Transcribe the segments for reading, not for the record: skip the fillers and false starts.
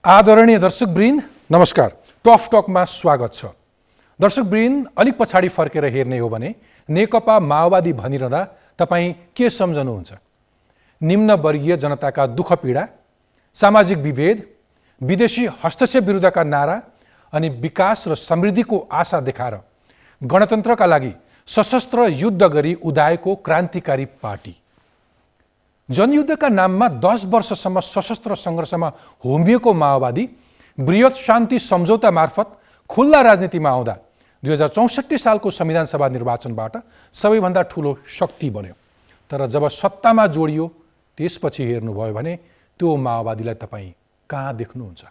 आदरणीय दर्शकवृन्द नमस्कार। टफ टकमा स्वागत छ। दर्शकवृन्द अलिक पछाडि फर्केर हेर्ने हो भने नेकपा माओवादी भनिरहँदा तपाईँ के सम्झनुहुन्छ? निम्नवर्गीय जनताका दुःख पीडा, सामाजिक विभेद, विदेशी हस्तक्षेप विरुद्धका नारा अनि विकास र समृद्धिको आशा देखाएर गणतन्त्रका लागि सशस्त्र युद्ध गरी उदाएको क्रान्तिकारी पार्टी। जनयुद्धका नाममा 10 वर्षसम्म सशस्त्र सङ्घर्षमा होमिएको माओवादी बृहत शान्ति सम्झौता मार्फत खुल्ला राजनीतिमा आउँदा 2064 सालको संविधान सभा निर्वाचनबाट सबैभन्दा ठुलो शक्ति बन्यो। तर जब सत्तामा जोडियो त्यसपछि हेर्नुभयो भने त्यो माओवादीलाई तपाईँ कहाँ देख्नुहुन्छ?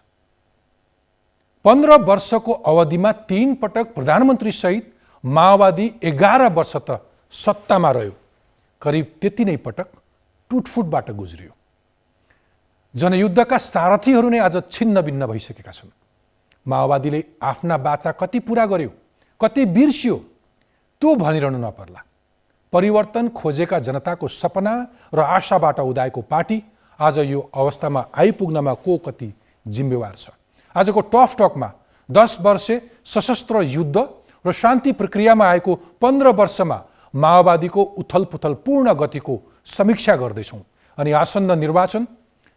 15 वर्षको अवधिमा 3 पटक प्रधानमन्त्री सहित माओवादी 11 वर्ष त सत्तामा रह्यो। करिब त्यति नै पटक टुटफुटबाट गुज्रियो। जनयुद्धका सारथीहरू नै आज छिन्न भिन्न भइसकेका छन्। माओवादीले आफ्ना बाचा कति पुरा गर्यो, कति बिर्सियो त्यो भनिरहनु नपर्ला। परिवर्तन खोजेका जनताको सपना र आशाबाट उदाएको पार्टी आज यो अवस्थामा आइपुग्नमा को कति जिम्मेवार छ? आजको टफ टकमा 10 वर्षे सशस्त्र युद्ध र शान्ति प्रक्रियामा आएको 15 वर्षमा माओवादीको उथलपुथल पूर्ण गतिको समीक्षा गर्दैछौँ अनि आसन्न निर्वाचन,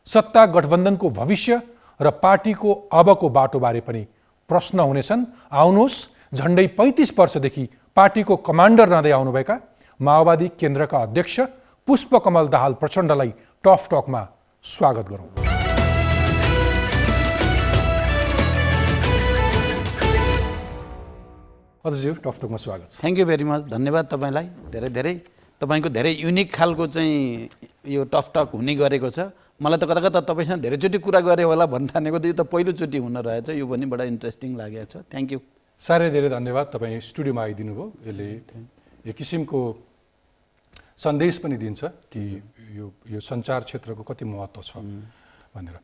सत्ता गठबन्धनको भविष्य र पार्टीको अबको बाटोबारे पनि प्रश्न हुनेछन्। आउनुहोस्, झन्डै 35 वर्षदेखि पार्टीको कमान्डर रहँदै आउनुभएका माओवादी केन्द्रका अध्यक्ष पुष्पकमल दाहाल प्रचण्डलाई टफ टकमा स्वागत गरौँ। अध्यक्षज्यू, टफ टकमा स्वागत छ। Thank you very much. धन्यवाद तपाईँलाई धेरै धेरै। तपाईँको धेरै युनिक खालको चाहिँ यो टफ टक हुने गरेको छ। मलाई त कता कता तपाईँसँग धेरैचोटि कुरा गरेँ होला भन्ने ठानेको त यो त पहिलोचोटि हुन रहेछ। यो पनि बडा इन्ट्रेस्टिङ लागेको छ। Thank you. साह्रै धेरै धन्यवाद। तपाईँ स्टुडियोमा आइदिनु भयो। यसले एक किसिमको सन्देश पनि दिन्छ कि यो सञ्चार क्षेत्रको कति महत्त्व छ भनेर।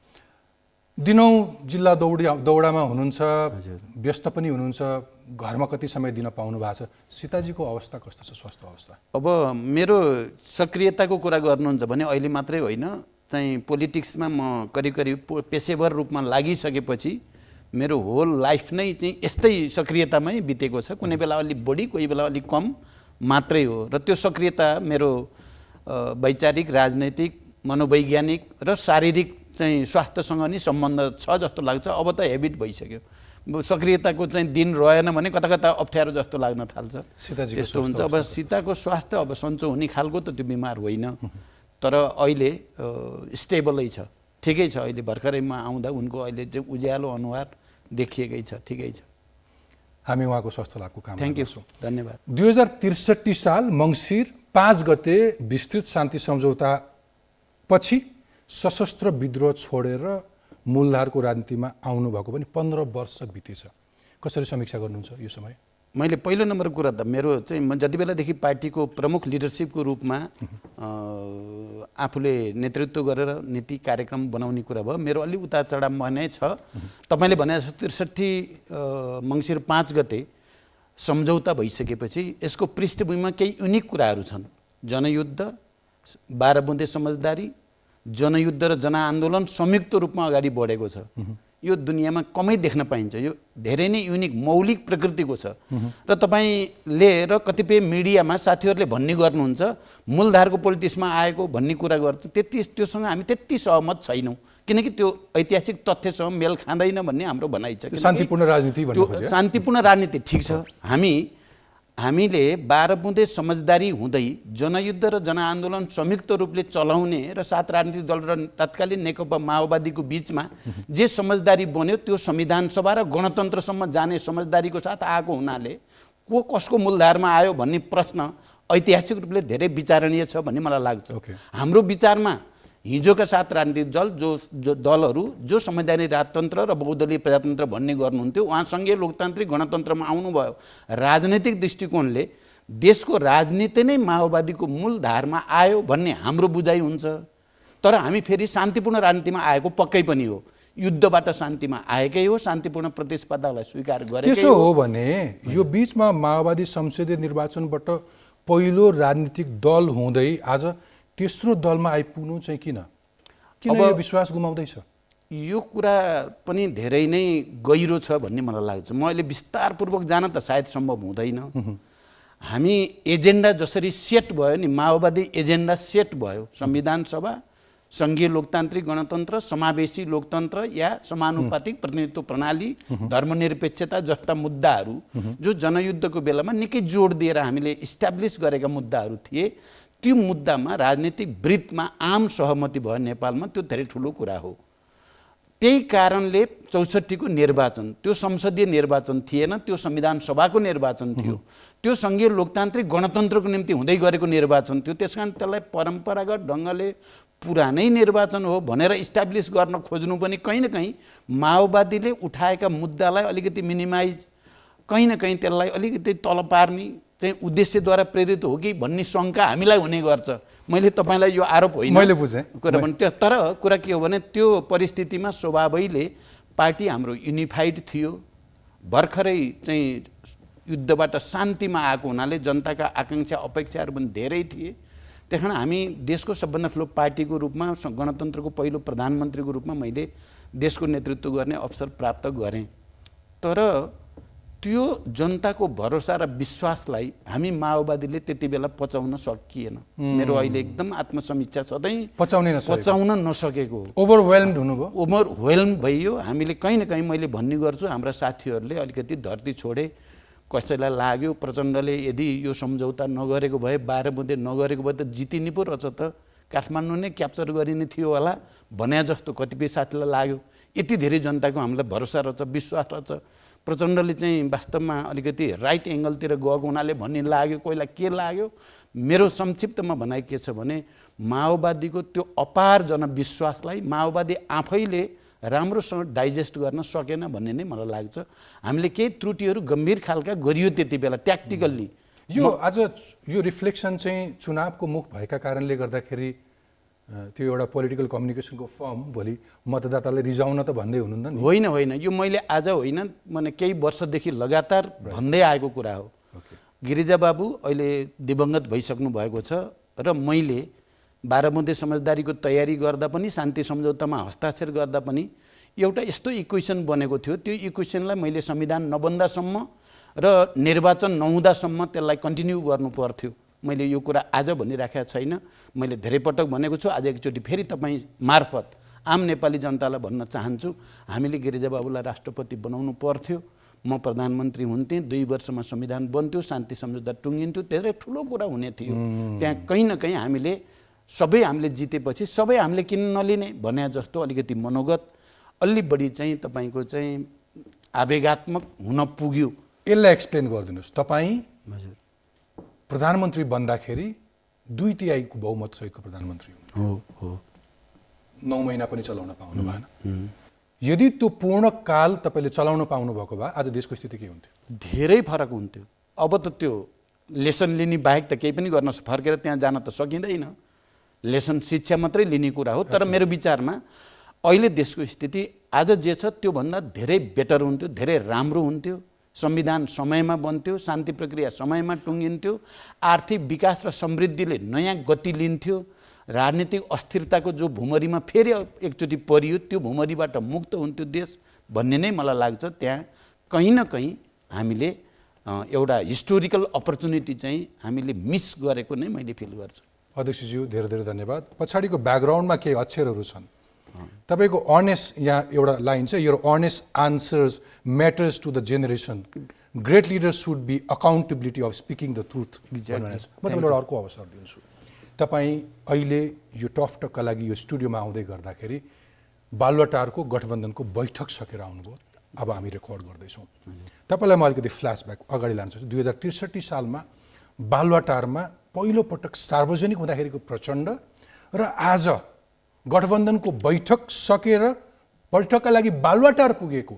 दिनौँ जिल्ला दौडामा हुनुहुन्छ, व्यस्त पनि हुनुहुन्छ, घरमा कति समय दिन पाउनु भएको छ? सीताजीको अवस्था कस्तो छ, स्वास्थ्य अवस्था? अब मेरो सक्रियताको कुरा गर्नुहुन्छ भने अहिले मात्रै होइन, चाहिँ पोलिटिक्समा म करिब करिब पेसेवर रूपमा लागिसकेपछि मेरो होल लाइफ नै चाहिँ यस्तै सक्रियतामै बितेको छ। कुनै बेला अलिक बढी, कोही बेला अलिक कम मात्रै हो। र त्यो सक्रियता मेरो वैचारिक, राजनैतिक, मनोवैज्ञानिक र शारीरिक चाहिँ स्वास्थ्यसँग नि सम्बन्ध छ जस्तो लाग्छ। अब त हेबिट भइसक्यो। सक्रियताको चाहिँ दिन रहेन भने कता कता अप्ठ्यारो जस्तो लाग्न थाल्छ। त्यस्तो हुन्छ। अब सीताको स्वास्थ्य अब सन्चो हुने खालको त त्यो बिमार होइन, तर अहिले स्टेबलै छ, ठिकै छ। अहिले भर्खरैमा आउँदा उनको अहिले चाहिँ उज्यालो अनुहार देखिएकै छ, ठिकै छ। हामी उहाँको स्वास्थ्य लाभको काम थ्याङ्क यू, धन्यवाद। 2063 साल मङ्सिर 5 गते विस्तृत शान्ति सम्झौता पछि सशस्त्र विद्रोह छोडेर मूलधारको राजनीतिमा आउनुभएको पनि 15 वर्ष बितेछ। कसरी समीक्षा गर्नुहुन्छ यो समय? मैले पहिलो नम्बर कुरा त मेरो चाहिँ म जति बेलादेखि पार्टीको प्रमुख लिडरसिपको रूपमा आफूले नेतृत्व गरेर नीति कार्यक्रम बनाउने कुरा भयो, मेरो अलि उतार चढाव नै छ। तपाईँले भने 63 मङ्सिर 5 गते सम्झौता भइसकेपछि यसको पृष्ठभूमिमा केही युनिक कुराहरू छन्। जनयुद्ध, 12 बुँदे समझदारी, जनयुद्ध र जनआन्दोलन संयुक्त रूपमा अगाडि बढेको छ। यो दुनियाँमा कमै देख्न पाइन्छ। यो धेरै नै युनिक मौलिक प्रकृतिको छ। र तपाईँले र कतिपय मिडियामा साथीहरूले भन्ने गर्नुहुन्छ मूलधारको पोलिटिक्समा आएको भन्ने कुरा गर्छ, त्योसँग हामी त्यति सहमत छैनौँ, किनकि त्यो ऐतिहासिक तथ्यसँग मेल खाँदैन भन्ने हाम्रो भनाइ छ। शान्तिपूर्ण राजनीति भन्नु खोज्यो। शान्तिपूर्ण राजनीति ठिक छ। हामीले 12 बुँदे समझदारी हुँदै जनयुद्ध र जनआन्दोलन संयुक्त रूपले चलाउने र 7 राजनीतिक दल र तत्कालीन नेकपा माओवादीको बीचमा जे समझदारी बन्यो त्यो संविधान सभा र गणतन्त्रसम्म जाने समझदारीको साथ आएको हुनाले को कसको मूलधारमा आयो भन्ने प्रश्न ऐतिहासिक रूपले धेरै विचारणीय छ भन्ने मलाई लाग्छ। हाम्रो विचारमा हिजोका 7 राजनीतिक दल जो दलहरू जो संवैधानिक राजतन्त्र र बहुदलीय प्रजातन्त्र भन्ने गर्नुहुन्थ्यो, उहाँ सङ्घीय लोकतान्त्रिक गणतन्त्रमा आउनुभयो। राजनैतिक दृष्टिकोणले देशको राजनीति नै माओवादीको मूलधारमा आयो भन्ने हाम्रो बुझाइ हुन्छ। तर हामी फेरि शान्तिपूर्ण राजनीतिमा आएको पक्कै पनि हो। युद्धबाट शान्तिमा आएकै हो, शान्तिपूर्ण प्रतिस्पर्धालाई स्वीकार गरेकै हो। त्यसो हो भने यो बीचमा माओवादी संसदीय निर्वाचनबाट पहिलो राजनीतिक दल हुँदै आज तेस्रो दलमा आइपुग्नु चाहिँ किन यो विश्वास गुमाउँदैछ? यो कुरा पनि धेरै नै गहिरो छ भन्ने मलाई लाग्छ। म अहिले विस्तारपूर्वक जान त सायद सम्भव हुँदैन। हामी एजेन्डा जसरी सेट भयो नि, माओवादी एजेन्डा सेट भयो, संविधान सभा, सङ्घीय लोकतान्त्रिक गणतन्त्र, समावेशी लोकतन्त्र या समानुपातिक प्रतिनिधित्व प्रणाली, धर्मनिरपेक्षता जस्ता मुद्दाहरू जो जनयुद्धको बेलामा निकै जोड दिएर हामीले इस्टाब्लिस गरेका मुद्दाहरू थिए, त्यो मुद्दामा राजनीतिक वृत्तमा आम सहमति भयो नेपालमा, त्यो धेरै ठुलो कुरा हो। त्यही कारणले 64 को निर्वाचन त्यो संसदीय निर्वाचन थिएन, त्यो संविधान सभाको निर्वाचन थियो, त्यो सङ्घीय लोकतान्त्रिक गणतन्त्रको निम्ति हुँदै गरेको निर्वाचन थियो। त्यसकारण त्यसलाई परम्परागत ढङ्गले पुरानै निर्वाचन हो भनेर इस्टाब्लिस गर्न खोज्नु पनि कहीँ न कहीँ माओवादीले उठाएका मुद्दालाई अलिकति मिनिमाइज, कहीँ न कहीँ त्यसलाई अलिकति तल पार्ने चाहिँ उद्देश्यद्वारा प्रेरित हो कि भन्ने शङ्का हामीलाई हुने गर्छ। मैले तपाईँलाई यो आरोप होइन, मैले बुझेँ कुरा भने त्यो, तर कुरा के हो भने त्यो परिस्थितिमा स्वभावैले पार्टी हाम्रो युनिफाइड थियो, भर्खरै चाहिँ युद्धबाट शान्तिमा आएको हुनाले जनताका आकाङ्क्षा अपेक्षाहरू पनि धेरै थिए। त्यस कारण हामी देशको सबभन्दा ठुलो पार्टीको रूपमा, गणतन्त्रको पहिलो प्रधानमन्त्रीको रूपमा मैले देशको नेतृत्व गर्ने अवसर प्राप्त गरेँ। तर त्यो जनताको भरोसा र विश्वासलाई हामी माओवादीले त्यति बेला पचाउन सकिएन। मेरो अहिले एकदम आत्मसमीक्षा सधैँ पचाउन नसकेको, ओभरवेल्म्ड हुनुभयो, ओभरवेल्म भइयो। हामीले कहीँ न कहीँ मैले भन्ने गर्छु, हाम्रा साथीहरूले अलिकति धरती छोडे, कसैलाई लाग्यो प्रचण्डले यदि यो सम्झौता नगरेको भए, 12 बुँदे नगरेको भए त जितिने पो रहेछ त, काठमाडौँ नै क्याप्चर गरिने थियो होला भने जस्तो कतिपय साथीलाई लाग्यो। यति धेरै जनताको हामीलाई भरोसा रहेछ, विश्वास रहेछ, प्रचण्डले चाहिँ वास्तवमा अलिकति राइट एङ्गलतिर गएको हुनाले भन्ने लाग्यो, कोहीलाई के लाग्यो। मेरो संक्षिप्तमा भनाइ के छ भने माओवादीको त्यो अपार जनविश्वासलाई माओवादी आफैले राम्रोसँग डाइजेस्ट गर्न सकेन भन्ने नै मलाई लाग्छ। हामीले केही त्रुटिहरू गम्भीर खालका गरियो त्यति बेला ट्याक्टिकल्ली। यो आज यो रिफ्लेक्सन चाहिँ चुनावको मुख भएका कारणले गर्दाखेरि त्यो एउटा पोलिटिकल कम्युनिकेसनको फर्म भोलि मतदाताले रिजाउन त भन्दै हुनुहुन्न नि? होइन होइन, यो मैले आज होइन, माने केही वर्षदेखि लगातार भन्दै आएको कुरा हो। गिरिजा बाबु अहिले दिवंगत भइसक्नु भएको छ र मैले 12 बुँदे समझदारीको तयारी गर्दा पनि, शान्ति सम्झौतामा हस्ताक्षर गर्दा पनि एउटा यस्तो इक्वेसन बनेको थियो। त्यो इक्वेसनलाई मैले संविधान नबन्दासम्म र निर्वाचन नहुँदासम्म त्यसलाई कन्टिन्यू गर्नु पर्थ्यो। मैले यो कुरा आज भनिराखेको छैन, मैले धेरै पटक भनेको छु। आज एकचोटि फेरि तपाईँ मार्फत आम नेपाली जनतालाई भन्न चाहन्छु, हामीले गिरिजा बाबुलाई राष्ट्रपति बनाउनु पर्थ्यो, म प्रधानमन्त्री हुन्थेँ, 2 वर्षमा संविधान बन्थ्यो, शान्ति सम्झौता टुङ्गिन्थ्यो, धेरै ठुलो कुरा हुने थियो। त्यहाँ कहीँ न कहीँ हामीले जितेपछि सबै हामीले किन नलिने भने जस्तो अलिकति मनोगत अलि बढी चाहिँ तपाईँको चाहिँ आवेगात्मक हुन पुग्यो। यसलाई एक्सप्लेन गरिदिनुहोस्। तपाईँ प्रधानमन्त्री बन्दाखेरि 2/3 बहुमत सहितको प्रधानमन्त्री हो, 9 महिना पनि चलाउन पाउनु भएन। यदि त्यो पूर्णकाल तपाईँले चलाउन पाउनु भएको भए आज देशको स्थिति के हुन्थ्यो? धेरै फरक हुन्थ्यो। अब त त्यो लेसन लिने बाहेक त केही पनि गर्न, फर्केर त्यहाँ जान त सकिँदैन। लेसन शिक्षा मात्रै लिने कुरा हो। तर मेरो विचारमा अहिले देशको स्थिति आज जे छ त्योभन्दा धेरै बेटर हुन्थ्यो, धेरै राम्रो हुन्थ्यो। संविधान समयमा बन्थ्यो, शान्ति प्रक्रिया समयमा टुङ्गिन्थ्यो, आर्थिक विकास र समृद्धिले नयाँ गति लिन्थ्यो, राजनीतिक अस्थिरताको जो भुमरीमा फेरि एकचोटि परियो त्यो भुमरीबाट मुक्त हुन्थ्यो देश भन्ने नै मलाई लाग्छ। त्यहाँ कहीँ न कहीँ हामीले एउटा हिस्टोरिकल अपर्च्युनिटी चाहिँ हामीले मिस गरेको नै मैले फिल गर्छु। अध्यक्षज्यू धेरै धेरै धन्यवाद। पछाडिको ब्याकग्राउन्डमा केही अक्षरहरू छन्, तपाईँको अनेस्ट, यहाँ एउटा लाइन छ, your honest answers matters to the generation, great leaders should be accountability of speaking the truth. म तपाईँलाई एउटा अर्को अवसर दिन्छु। तपाईँ अहिले यो टफ टकका लागि यो स्टुडियोमा आउँदै गर्दाखेरि बालुवाटारको गठबन्धनको बैठक सकेर आउनुभयो। अब हामी रेकर्ड गर्दैछौँ। तपाईँलाई म अलिकति फ्ल्यासब्याक अगाडि लान चाहन्छु। 2063 सालमा बालुवाटारमा पहिलो पटक सार्वजनिक हुँदाखेरिको प्रचण्ड र आज गठबन्धनको बैठक सकेर बैठकका लागि बालुवाटार पुगेको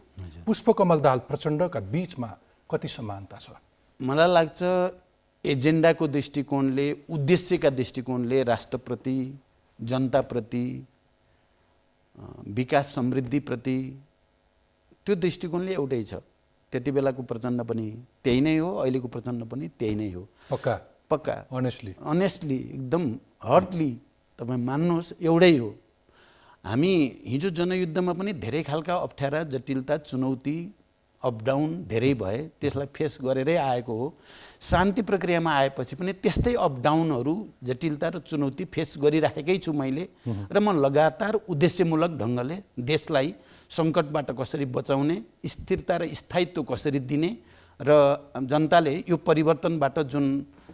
पुष्पकमल दाहाल प्रचण्डका बीचमा कति समानता छ? मलाई लाग्छ एजेन्डाको दृष्टिकोणले, उद्देश्यका दृष्टिकोणले, राष्ट्रप्रति, जनताप्रति, विकास समृद्धिप्रति त्यो दृष्टिकोणले एउटै छ। त्यति बेलाको प्रचण्ड पनि त्यही नै हो, अहिलेको प्रचण्ड पनि त्यही नै हो। पक्का अनेस्टली एकदम हटली तपाईँ मान्नुहोस् एउटै हो। हामी हिजो जनयुद्धमा पनि धेरै खालका अप्ठ्यारा जटिलता चुनौती अपडाउन धेरै भए, त्यसलाई फेस गरेरै आएको हो। शान्ति प्रक्रियामा आएपछि पनि त्यस्तै अपडाउनहरू जटिलता र चुनौती फेस गरिराखेकै छु मैले, र म लगातार उद्देश्यमूलक ढङ्गले देशलाई सङ्कटबाट कसरी बचाउने, स्थिरता र स्थायित्व कसरी दिने, र जनताले यो परिवर्तनबाट जुन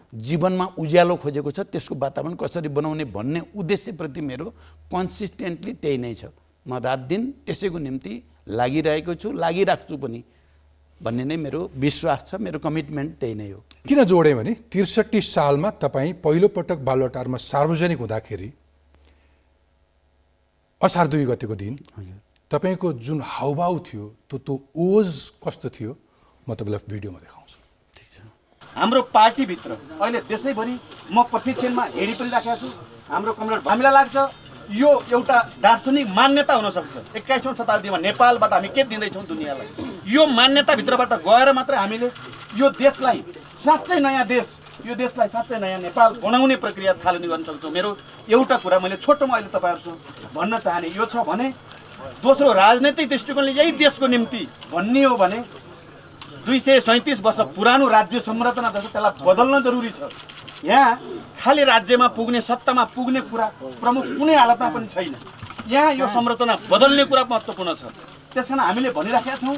जीवनमा उज्यालो खोजेको छ त्यसको वातावरण कसरी बनाउने भन्ने उद्देश्यप्रति मेरो कन्सिस्टेन्टली त्यही नै छ। म रात दिन त्यसैको निम्ति लागिरहेको छु, लागिराख्छु पनि भन्ने नै मेरो विश्वास छ, मेरो कमिटमेन्ट त्यही नै हो। किन जोडेँ भने 63 सालमा तपाईँ पहिलोपटक बालुवाटारमा सार्वजनिक हुँदाखेरि असार 2 गतेको दिन तपाईँको जुन हाउभाउ थियो त्यो ओज कस्तो थियो, म तपाईँलाई भिडियोमा देखाउँछु। ठिक छ। हाम्रो पार्टीभित्र अहिले देशैभरि म प्रशिक्षणमा हेरि पनि राखेको छु। हाम्रो कमरेड हामीलाई लाग्छ यो एउटा दार्शनिक मान्यता हुनसक्छ। 21औं शताब्दीमा नेपालबाट हामी के दिँदैछौँ दुनियाँलाई, यो मान्यताभित्रबाट गएर मात्रै हामीले यो देशलाई साँच्चै नयाँ देश, यो देशलाई साँच्चै नयाँ नेपाल बनाउने प्रक्रिया थालनी गर्न सक्छौँ। मेरो एउटा कुरा मैले छोटोमा अहिले तपाईँहरूसँग भन्न चाहने यो छ भने, दोस्रो राजनैतिक दृष्टिकोणले यही देशको निम्ति भन्ने हो भने 237 वर्ष पुरानो राज्य संरचना जस्तो त्यसलाई बदल्न जरुरी छ। यहाँ खाली राज्यमा पुग्ने, सत्तामा पुग्ने कुरा प्रमुख कुनै हालतमा पनि छैन। यहाँ यो संरचना बदल्ने कुरा महत्त्वपूर्ण छ। त्यसकारण हामीले भनिराखेका छौँ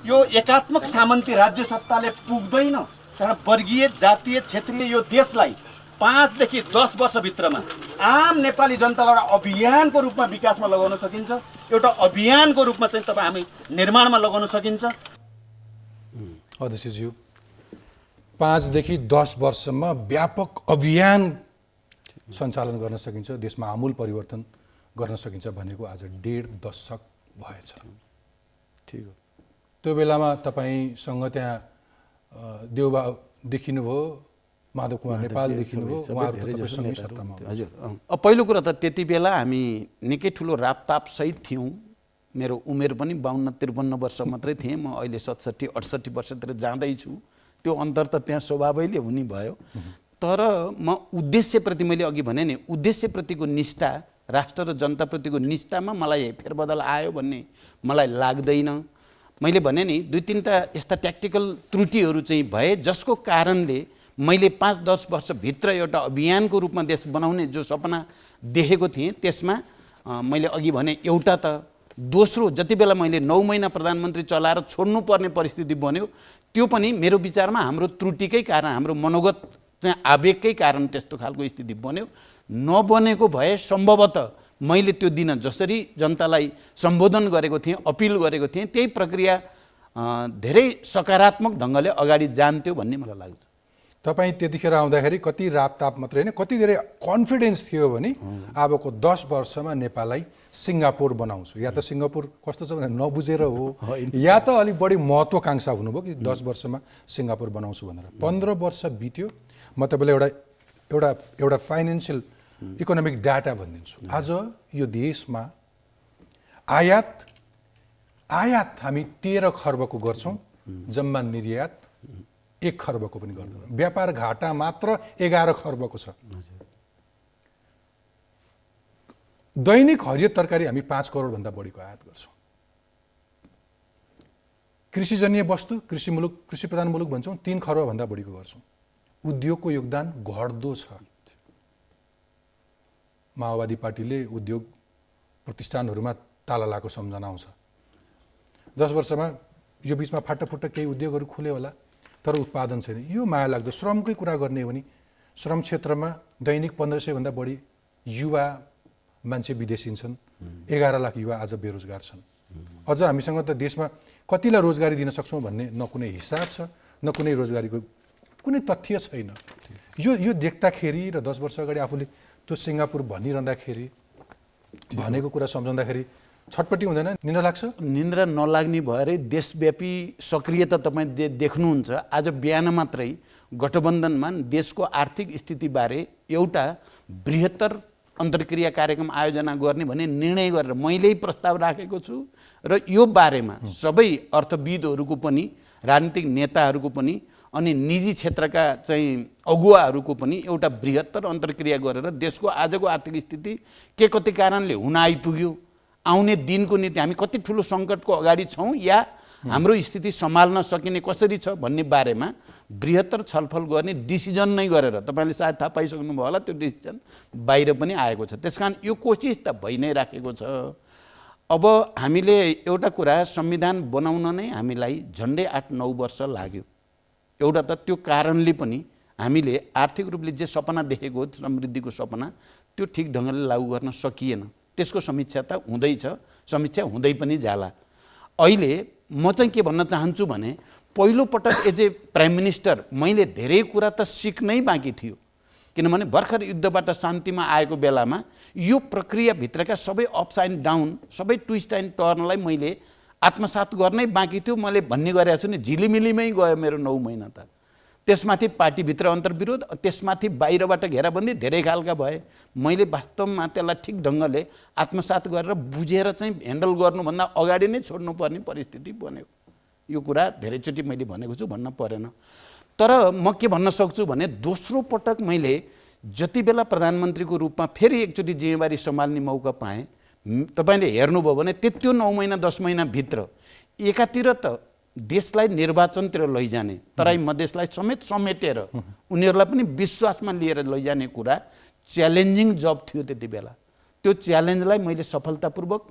यो एकात्मक सामन्ती राज्य सत्ताले पुग्दैन, कारण वर्गीय, जातीय, क्षेत्रीय यो देशलाई 5 देखि 10 वर्षभित्रमा आम नेपाली जनतालाई एउटा अभियानको रूपमा विकासमा लगाउन सकिन्छ। एउटा अभियानको रूपमा चाहिँ तपाईँ हामी निर्माणमा लगाउन सकिन्छ। अध्यक्षज्यू, 5 देखि 10 वर्षमा व्यापक अभियान सञ्चालन गर्न सकिन्छ, देशमा आमूल परिवर्तन गर्न सकिन्छ भनेको आज 1.5 दशक भएछ। ठिक हो। त्यो बेलामा तपाईँसँग त्यहाँ देउबा देखिनुभयो, माधव कुमार नेपाल देखिनुभयो, उहाँहरू त तपाईँसँगै सत्तामा हुनुहुन्छ। हजुर। पहिलो कुरा त त्यति बेला हामी निकै ठुलो रापतापसहित थियौँ। मेरो उमेर पनि 52-53 वर्ष मात्रै थिएँ। म अहिले 67-68 वर्षतिर जाँदैछु। त्यो अन्तर त त्यहाँ स्वभावैले हुने भयो। तर म उद्देश्यप्रति, मैले अघि भने नि, उद्देश्यप्रतिको निष्ठा, राष्ट्र र जनताप्रतिको निष्ठामा मलाई फेरबदल आयो भन्ने मलाई लाग्दैन। मैले भने नि 2-3टा यस्ता ट्याक्टिकल त्रुटिहरू चाहिँ भए जसको कारणले मैले 5-10 वर्षभित्र एउटा अभियानको रूपमा देश बनाउने जो सपना देखेको थिएँ त्यसमा मैले अघि भने एउटा त, दोस्रो जति बेला मैले 9 महिना प्रधानमन्त्री चलाएर छोड्नुपर्ने परिस्थिति बन्यो त्यो पनि मेरो विचारमा हाम्रो त्रुटिकै कारण, हाम्रो मनोगत चाहिँ आवेगकै कारण त्यस्तो खालको स्थिति बन्यो। नबनेको भए सम्भवतः मैले त्यो दिन जसरी जनतालाई सम्बोधन गरेको थिएँ, अपिल गरेको थिएँ, त्यही प्रक्रिया धेरै सकारात्मक ढङ्गले अगाडि जान्थ्यो भन्ने मलाई लाग्छ। तपाईँ त्यतिखेर आउँदाखेरि कति रापताप मात्रै होइन, कति धेरै कन्फिडेन्स थियो भने अबको 10 वर्षमा नेपाललाई सिङ्गापुर बनाउँछु। या त सिङ्गापुर कस्तो छ भने नबुझेर हो, या त अलिक बढी महत्त्वकाङ्क्षा हुनुभयो कि 10 वर्षमा सिङ्गापुर बनाउँछु भनेर। 15 वर्ष बित्यो। म तपाईँलाई एउटा फाइनेन्सियल इकोनोमिक डाटा भनिदिन्छु। आज यो देशमा आयात हामी 13 खर्बको गर्छौँ, जम्मा निर्यात 1 खर्बको पनि गर्दैनौँ। व्यापार घाटा मात्र 11 खर्बको छ। दैनिक हरियो तरकारी हामी 5 करोडभन्दा बढीको आयात गर्छौँ। कृषिजन्य वस्तु, कृषि प्रधान मुलुक भन्छौँ, 3 खर्बभन्दा बढीको गर्छौँ। उद्योगको योगदान घट्दो छ। माओवादी पार्टीले उद्योग प्रतिष्ठानहरूमा ताला लगाएको सम्झना आउँछ। 10 वर्षमा यो बिचमा फाटाफुट्टा केही उद्योगहरू खुल्यो होला, तर उत्पादन छैन। यो माया लाग्दो। श्रमकै कुरा गर्ने हो भने श्रम क्षेत्रमा दैनिक 1500 भन्दा बढी युवा मान्छे विदेशिन्छन्। 11 लाख युवा आज बेरोजगार छन्। अझ हामीसँग त देशमा कतिलाई रोजगारी दिन सक्छौँ भन्ने न कुनै हिसाब छ, न कुनै रोजगारीको कुनै तथ्य छैन। यो देख्दाखेरि र 10 वर्ष अगाडि आफूले त्यो सिङ्गापुर भनिरहँदाखेरि, भनेको कुरा सम्झाउँदाखेरि छटपट्टि हुँदैन? निन्द्रा लाग्छ? निन्द्रा नलाग्ने भएरै देशव्यापी सक्रियता तपाईँ देख्नुहुन्छ। आज बिहान मात्रै गठबन्धनमा देशको आर्थिक स्थितिबारे एउटा बृहत्तर अन्तर्क्रिया कार्यक्रम आयोजना गर्ने भन्ने निर्णय गरेर मैले प्रस्ताव राखेको छु र यो बारेमा सबै अर्थविदहरूको पनि, राजनीतिक नेताहरूको पनि अनि निजी क्षेत्रका चाहिँ अगुवाहरूको पनि एउटा बृहत्तर अन्तर्क्रिया गरेर देशको आजको आर्थिक स्थिति के कति कारणले हुन आइपुग्यो आउने दिनको निम्ति हामी कति ठुलो सङ्कटको अगाडि छौँ या हाम्रो स्थिति सम्हाल्न सकिने कसरी छ भन्ने बारेमा बृहत्तर छलफल गर्ने डिसिजन नै गरेर तपाईँले सायद थाहा पाइसक्नुभयो होला त्यो डिसिजन बाहिर पनि आएको छ। त्यसकारण यो कोसिस त भइ नै राखेको छ। अब हामीले एउटा कुरा संविधान बनाउन नै हामीलाई झन्डै 8-9 वर्ष लाग्यो। एउटा त त्यो कारणले पनि हामीले आर्थिक रूपले जे सपना देखेको हो समृद्धिको सपना त्यो ठिक ढङ्गले लागू गर्न सकिएन। त्यसको समीक्षा त हुँदैछ, समीक्षा हुँदै पनि जाला। अहिले म चाहिँ के भन्न चाहन्छु भने पहिलो पटक एज ए प्राइम मिनिस्टर मैले धेरै कुरा त सिक्नै बाँकी थियो, किनभने भर्खर युद्धबाट शान्तिमा आएको बेलामा यो प्रक्रियाभित्रका सबै अप्स एन्ड डाउन, सबै ट्विस्ट एन्ड टर्नलाई मैले आत्मसात गर्नै बाँकी थियो। मैले भन्ने गरेको छु नि, झिलिमिलीमै गयो मेरो 9 महिना त। त्यसमाथि पार्टीभित्र अन्तर्विरोध, त्यसमाथि बाहिरबाट घेराबन्दी धेरै खालका भए। मैले वास्तवमा त्यसलाई ठिक ढङ्गले आत्मसात गरेर बुझेर चाहिँ ह्यान्डल गर्नुभन्दा अगाडि नै छोड्नुपर्ने परिस्थिति बन्यो। यो कुरा धेरैचोटि मैले भनेको छु, भन्न परेन। तर म के भन्न सक्छु भने दोस्रो पटक मैले जति बेला प्रधानमन्त्रीको रूपमा फेरि एकचोटि जिम्मेवारी सम्हाल्ने मौका पाएँ, तपाईँले हेर्नुभयो भने त्यो 9 महिना 10 महिनाभित्र एकातिर त देशलाई निर्वाचनतिर लैजाने, तराई मधेसलाई समेत समेटेर उनीहरूलाई पनि विश्वासमा लिएर लैजाने कुरा च्यालेन्जिङ जब थियो त्यति बेला। त्यो च्यालेन्जलाई मैले सफलतापूर्वक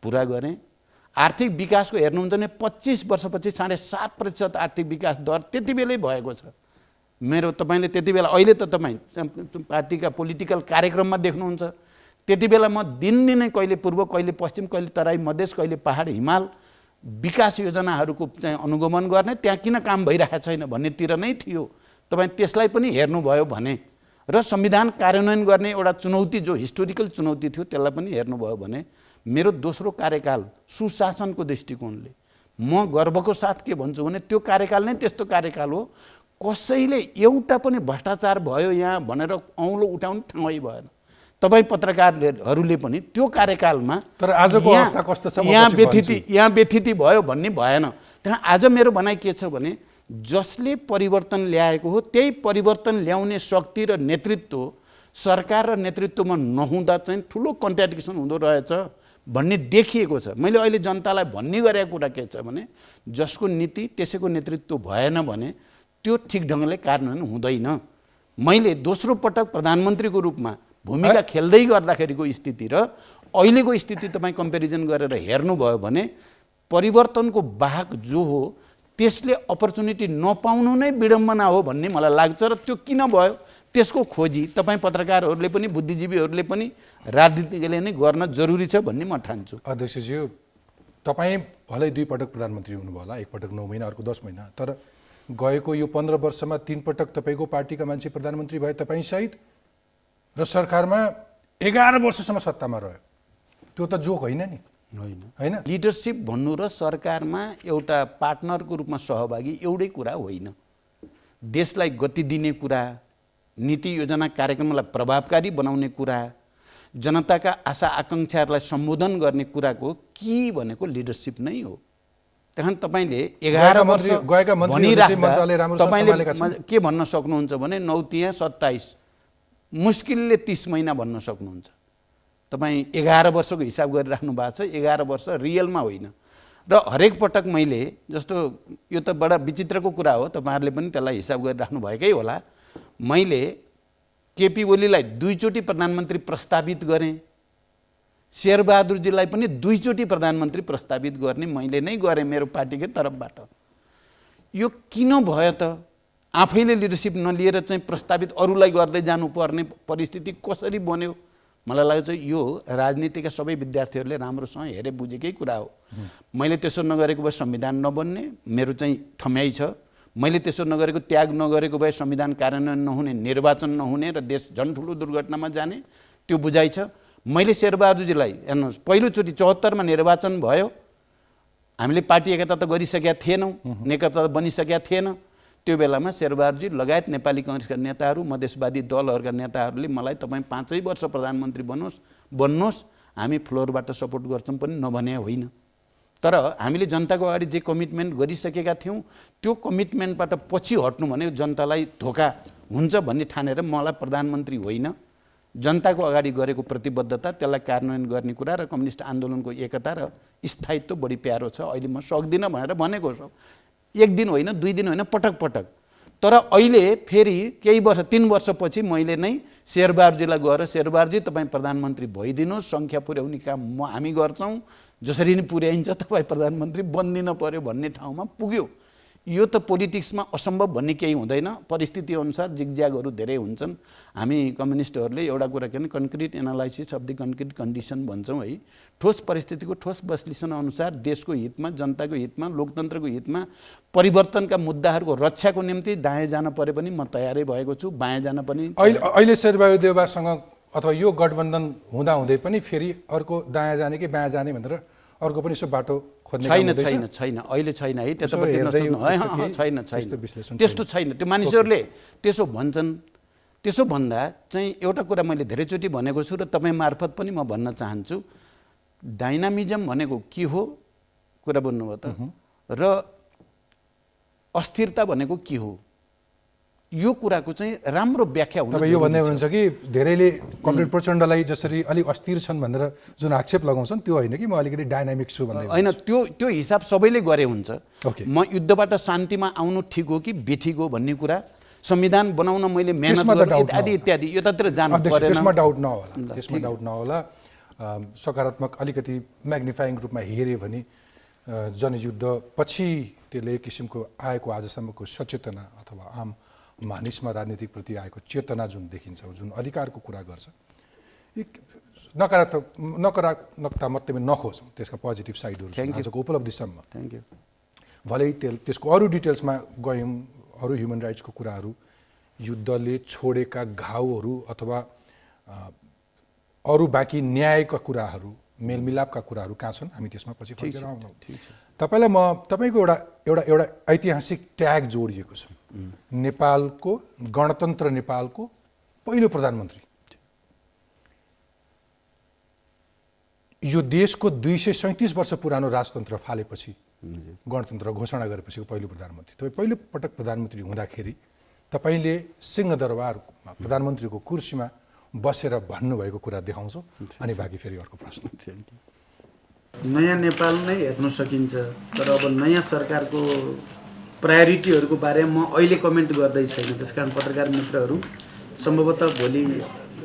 पुरा गरेँ। आर्थिक विकासको हेर्नुहुन्छ भने 25 वर्षपछि 7.5% आर्थिक विकास दर त्यति बेलै भएको छ मेरो। तपाईँले त्यति बेला, अहिले त तपाईँ पार्टीका पोलिटिकल कार्यक्रममा देख्नुहुन्छ, त्यति बेला म दिनदिनै कहिले पूर्व, कहिले पश्चिम, कहिले तराई मधेस, कहिले पहाड हिमाल विकास योजनाहरूको चाहिँ अनुगमन गर्ने, त्यहाँ किन काम भइरहेको छैन भन्नेतिर नै थियो। तपाईँ त्यसलाई पनि हेर्नुभयो भने र संविधान कार्यान्वयन गर्ने एउटा चुनौती जो हिस्टोरिकल चुनौती थियो त्यसलाई पनि हेर्नुभयो भने मेरो दोस्रो कार्यकाल सुशासनको दृष्टिकोणले म गर्वको साथ के भन्छु भने त्यो कार्यकाल नै त्यस्तो कार्यकाल हो कसैले एउटा पनि भ्रष्टाचार भयो यहाँ भनेर औँलो उठाउने ठाउँै भएन। तपाईँ पत्रकारहरूले पनि त्यो कार्यकालमा तर आजको अवस्था कस्तो छ यहाँ व्यथिति भयो भन्ने भएन। त्यहाँ आज मेरो भनाइ के छ भने जसले परिवर्तन ल्याएको हो त्यही परिवर्तन ल्याउने शक्ति र नेतृत्व सरकार र नेतृत्वमा नहुँदा चाहिँ ठुलो कन्ट्राडिक्सन हुँदो रहेछ भन्ने देखिएको छ। मैले अहिले जनतालाई भन्ने गरेको कुरा के छ भने जसको नीति त्यसैको नेतृत्व भएन भने त्यो ठिक ढङ्गले कार्यान्वयन हुँदैन। मैले दोस्रो पटक प्रधानमन्त्रीको रूपमा भूमिका खेल्दै गर्दाखेरिको स्थिति र अहिलेको स्थिति तपाईँ कम्पेरिजन गरेर हेर्नुभयो भने परिवर्तनको वाहक जो हो त्यसले अपर्च्युनिटी नपाउनु नै विडम्बना हो भन्ने मलाई लाग्छ। र त्यो किन भयो त्यसको खोजी तपाईँ पत्रकारहरूले पनि बुद्धिजीवीहरूले पनि राजनीतिले नै गर्न जरुरी छ भन्ने म ठान्छु। अध्यक्षज्यू, तपाईँ भलै 2 पटक प्रधानमन्त्री हुनुभयो होला, एक पटक 9 महिना, अर्को 10 महिना, तर गएको यो 15 वर्षमा 3 पटक तपाईँको पार्टीका मान्छे प्रधानमन्त्री भए तपाईँ सहित र सरकारमा 11 वर्षसम्म सत्तामा रह्यो। त्यो त जोक होइन नि, होइन? लिडरसिप भन्नु र सरकारमा एउटा पार्टनरको रूपमा सहभागी एउटै कुरा होइन। देशलाई गति दिने कुरा, नीति योजना कार्यक्रमलाई प्रभावकारी बनाउने कुरा, जनताका आशा आकाङ्क्षाहरूलाई सम्बोधन गर्ने कुराको की भनेको लिडरसिप नै हो। त्यहाँ तपाईँले 11 वर्ष तपाईँले के भन्न सक्नुहुन्छ भने 9 तिहाई 27 मुस्किलले 30 महिना भन्न सक्नुहुन्छ। तपाईँ 11 वर्षको हिसाब गरिराख्नु भएको छ, 11 वर्ष रियलमा होइन। र हरेक पटक मैले जस्तो यो त बडा विचित्रको कुरा हो, तपाईँहरूले पनि त्यसलाई हिसाब गरिराख्नु भएकै होला, मैले केपी ओलीलाई 2 चोटि प्रधानमन्त्री प्रस्तावित गरेँ, शेरबहादुरजीलाई पनि 2 चोटि प्रधानमन्त्री प्रस्तावित गर्ने मैले नै गरेँ मेरो पार्टीकै तर्फबाट। यो किन भयो त? आफैले लिडरसिप नलिएर चाहिँ प्रस्तावित अरूलाई गर्दै जानुपर्ने परिस्थिति कसरी बन्यो? मलाई लाग्छ यो राजनीतिका सबै विद्यार्थीहरूले राम्रोसँग हेरे बुझेकै कुरा हो। मैले त्यसो नगरेको भए संविधान नबन्ने मेरो चाहिँ ठम्याइ छ। मैले त्यसो नगरेको, त्याग नगरेको भए संविधान कार्यान्वयन नहुने, निर्वाचन नहुने र देश झन् ठुलो दुर्घटनामा जाने, त्यो बुझाइ छ। मैले शेरबहादुरजीलाई हेर्नुहोस्, पहिलोचोटि 74मा निर्वाचन भयो, हामीले पार्टी एकता त गरिसकेका थिएनौँ, नेकपा त बनिसकेका थिएन। त्यो बेलामा शेरबहादुरजी लगायत नेपाली काङ्ग्रेसका नेताहरू, मधेसवादी दलहरूका नेताहरूले मलाई तपाईँ 5 वर्ष प्रधानमन्त्री बन्नुहोस्, हामी फ्लोरबाट सपोर्ट गर्छौँ पनि नभने होइन। तर हामीले जनताको अगाडि जे कमिटमेन्ट गरिसकेका थियौँ त्यो कमिटमेन्टबाट पछि हट्नु भने जनतालाई धोका हुन्छ भन्ने ठानेर मलाई प्रधानमन्त्री होइन जनताको अगाडि गरेको प्रतिबद्धता त्यसलाई कार्यान्वयन गर्ने कुरा र कम्युनिस्ट आन्दोलनको एकता र स्थायित्व बढी प्यारो छ। अहिले म सक्दिनँ भनेर भनेको छु, एक दिन होइन, 2 दिन होइन, पटक पटक। तर अहिले फेरि केही वर्ष 3 वर्षपछि मैले नै शेरबहादुरजीलाई गएर शेरबहादुरजी तपाईँ प्रधानमन्त्री भइदिनुहोस्, सङ्ख्या पुर्याउने काम हामी गर्छौँ, जसरी नै पुर्याइन्छ तपाईँ प्रधानमन्त्री बन्दिन पर्यो भन्ने ठाउँमा पुग्यो। यो त पोलिटिक्समा असम्भव भन्ने केही हुँदैन, परिस्थिति अनुसार जिगज्यागहरू धेरै हुन्छन्। हामी कम्युनिस्टहरूले एउटा कुरा के भने concrete analysis of the concrete condition भन्छौँ है। ठोस परिस्थितिको ठोस विश्लेषण अनुसार देशको हितमा, जनताको हितमा, लोकतन्त्रको हितमा परिवर्तनका मुद्दाहरूको रक्षाको निम्ति दायाँ जान परे पनि म तयारै भएको छु, बायाँ जान पनि। अहिले शेरबहादुर देउवासँग अथवा यो गठबन्धन हुँदाहुँदै पनि फेरि अर्को दायाँ जाने कि बायाँ जाने भनेर अर्को पनि यसो बाटो खोज्ने छैन अहिले छैन है, त्यतापट्टि छैन, त्यस्तो छैन। त्यो मानिसहरूले त्यसो भन्छन्। त्यसो भन्दा चाहिँ एउटा कुरा मैले धेरैचोटि भनेको छु र तपाईँ मार्फत पनि म भन्न चाहन्छु, डाइनामिजम भनेको के हो कुरा बुझ्नुभयो त, र अस्थिरता भनेको के हो, यो कुराको चाहिँ राम्रो व्याख्या हुनु तपाईँ यो भन्दै हुनुहुन्छ कि धेरैले कमरेड प्रचण्डलाई जसरी अलिक अस्थिर छन् भनेर जुन आक्षेप लगाउँछन् त्यो होइन कि म अलिकति डाइनामिक छु भन्दै होइन। त्यो हिसाब सबैले गरे हुन्छ। म युद्धबाट शान्तिमा आउनु ठिक हो कि बेठिक हो भन्ने कुरा, संविधान बनाउन मैले मेहनत गर्नु इत्यादि इत्यादि यतातिर जानु परेन। त्यसमा डाउट नहोला, सकारात्मक अलिकति म्याग्निफाइङ रूपमा हेऱ्यो भने जनयुद्ध पछि त्यसले एक किसिमको आएको आजसम्मको सचेतना अथवा आम मानिसमा राजनीतिक प्रति आएको चेतना जुन देखिन्छ, जुन अधिकारको कुरा गर्छ, नकारात्मकता मात्रै नखोजौँ, त्यसका पोजिटिभ साइडहरू आजको उपलब्धिसम्म। Thank you. भलै त्यसको अरू डिटेल्समा गयौँ, अरू ह्युमन राइट्सको कुराहरू, युद्धले छोडेका घाउहरू अथवा अरू बाँकी न्यायका कुराहरू, मेलमिलापका कुराहरू कहाँ छन्, हामी त्यसमा पछि फर्केर आउँछौँ। तपाईँलाई म तपाईँको एउटा ऐतिहासिक ट्याग जोडिएको छ, नेपालको गणतन्त्र, नेपालको पहिलो प्रधानमन्त्री। यो देशको 237 वर्ष पुरानो राजतन्त्र फालेपछि, गणतन्त्र घोषणा गरेपछिको पहिलो प्रधानमन्त्री। तपाईँ पहिलो पटक प्रधानमन्त्री हुँदाखेरि तपाईँले सिंहदरबारमा प्रधानमन्त्रीको कुर्सीमा बसेर भन्नुभएको कुरा देखाउँछु, अनि बाँकी फेरि अर्को प्रश्न। नयाँ नेपाल नै हेर्न सकिन्छ, तर अब नयाँ सरकारको प्रायोरिटीहरूको बारेमा म अहिले कमेन्ट गर्दै छैन। त्यसकारण पत्रकार मित्रहरू, सम्भवतः भोलि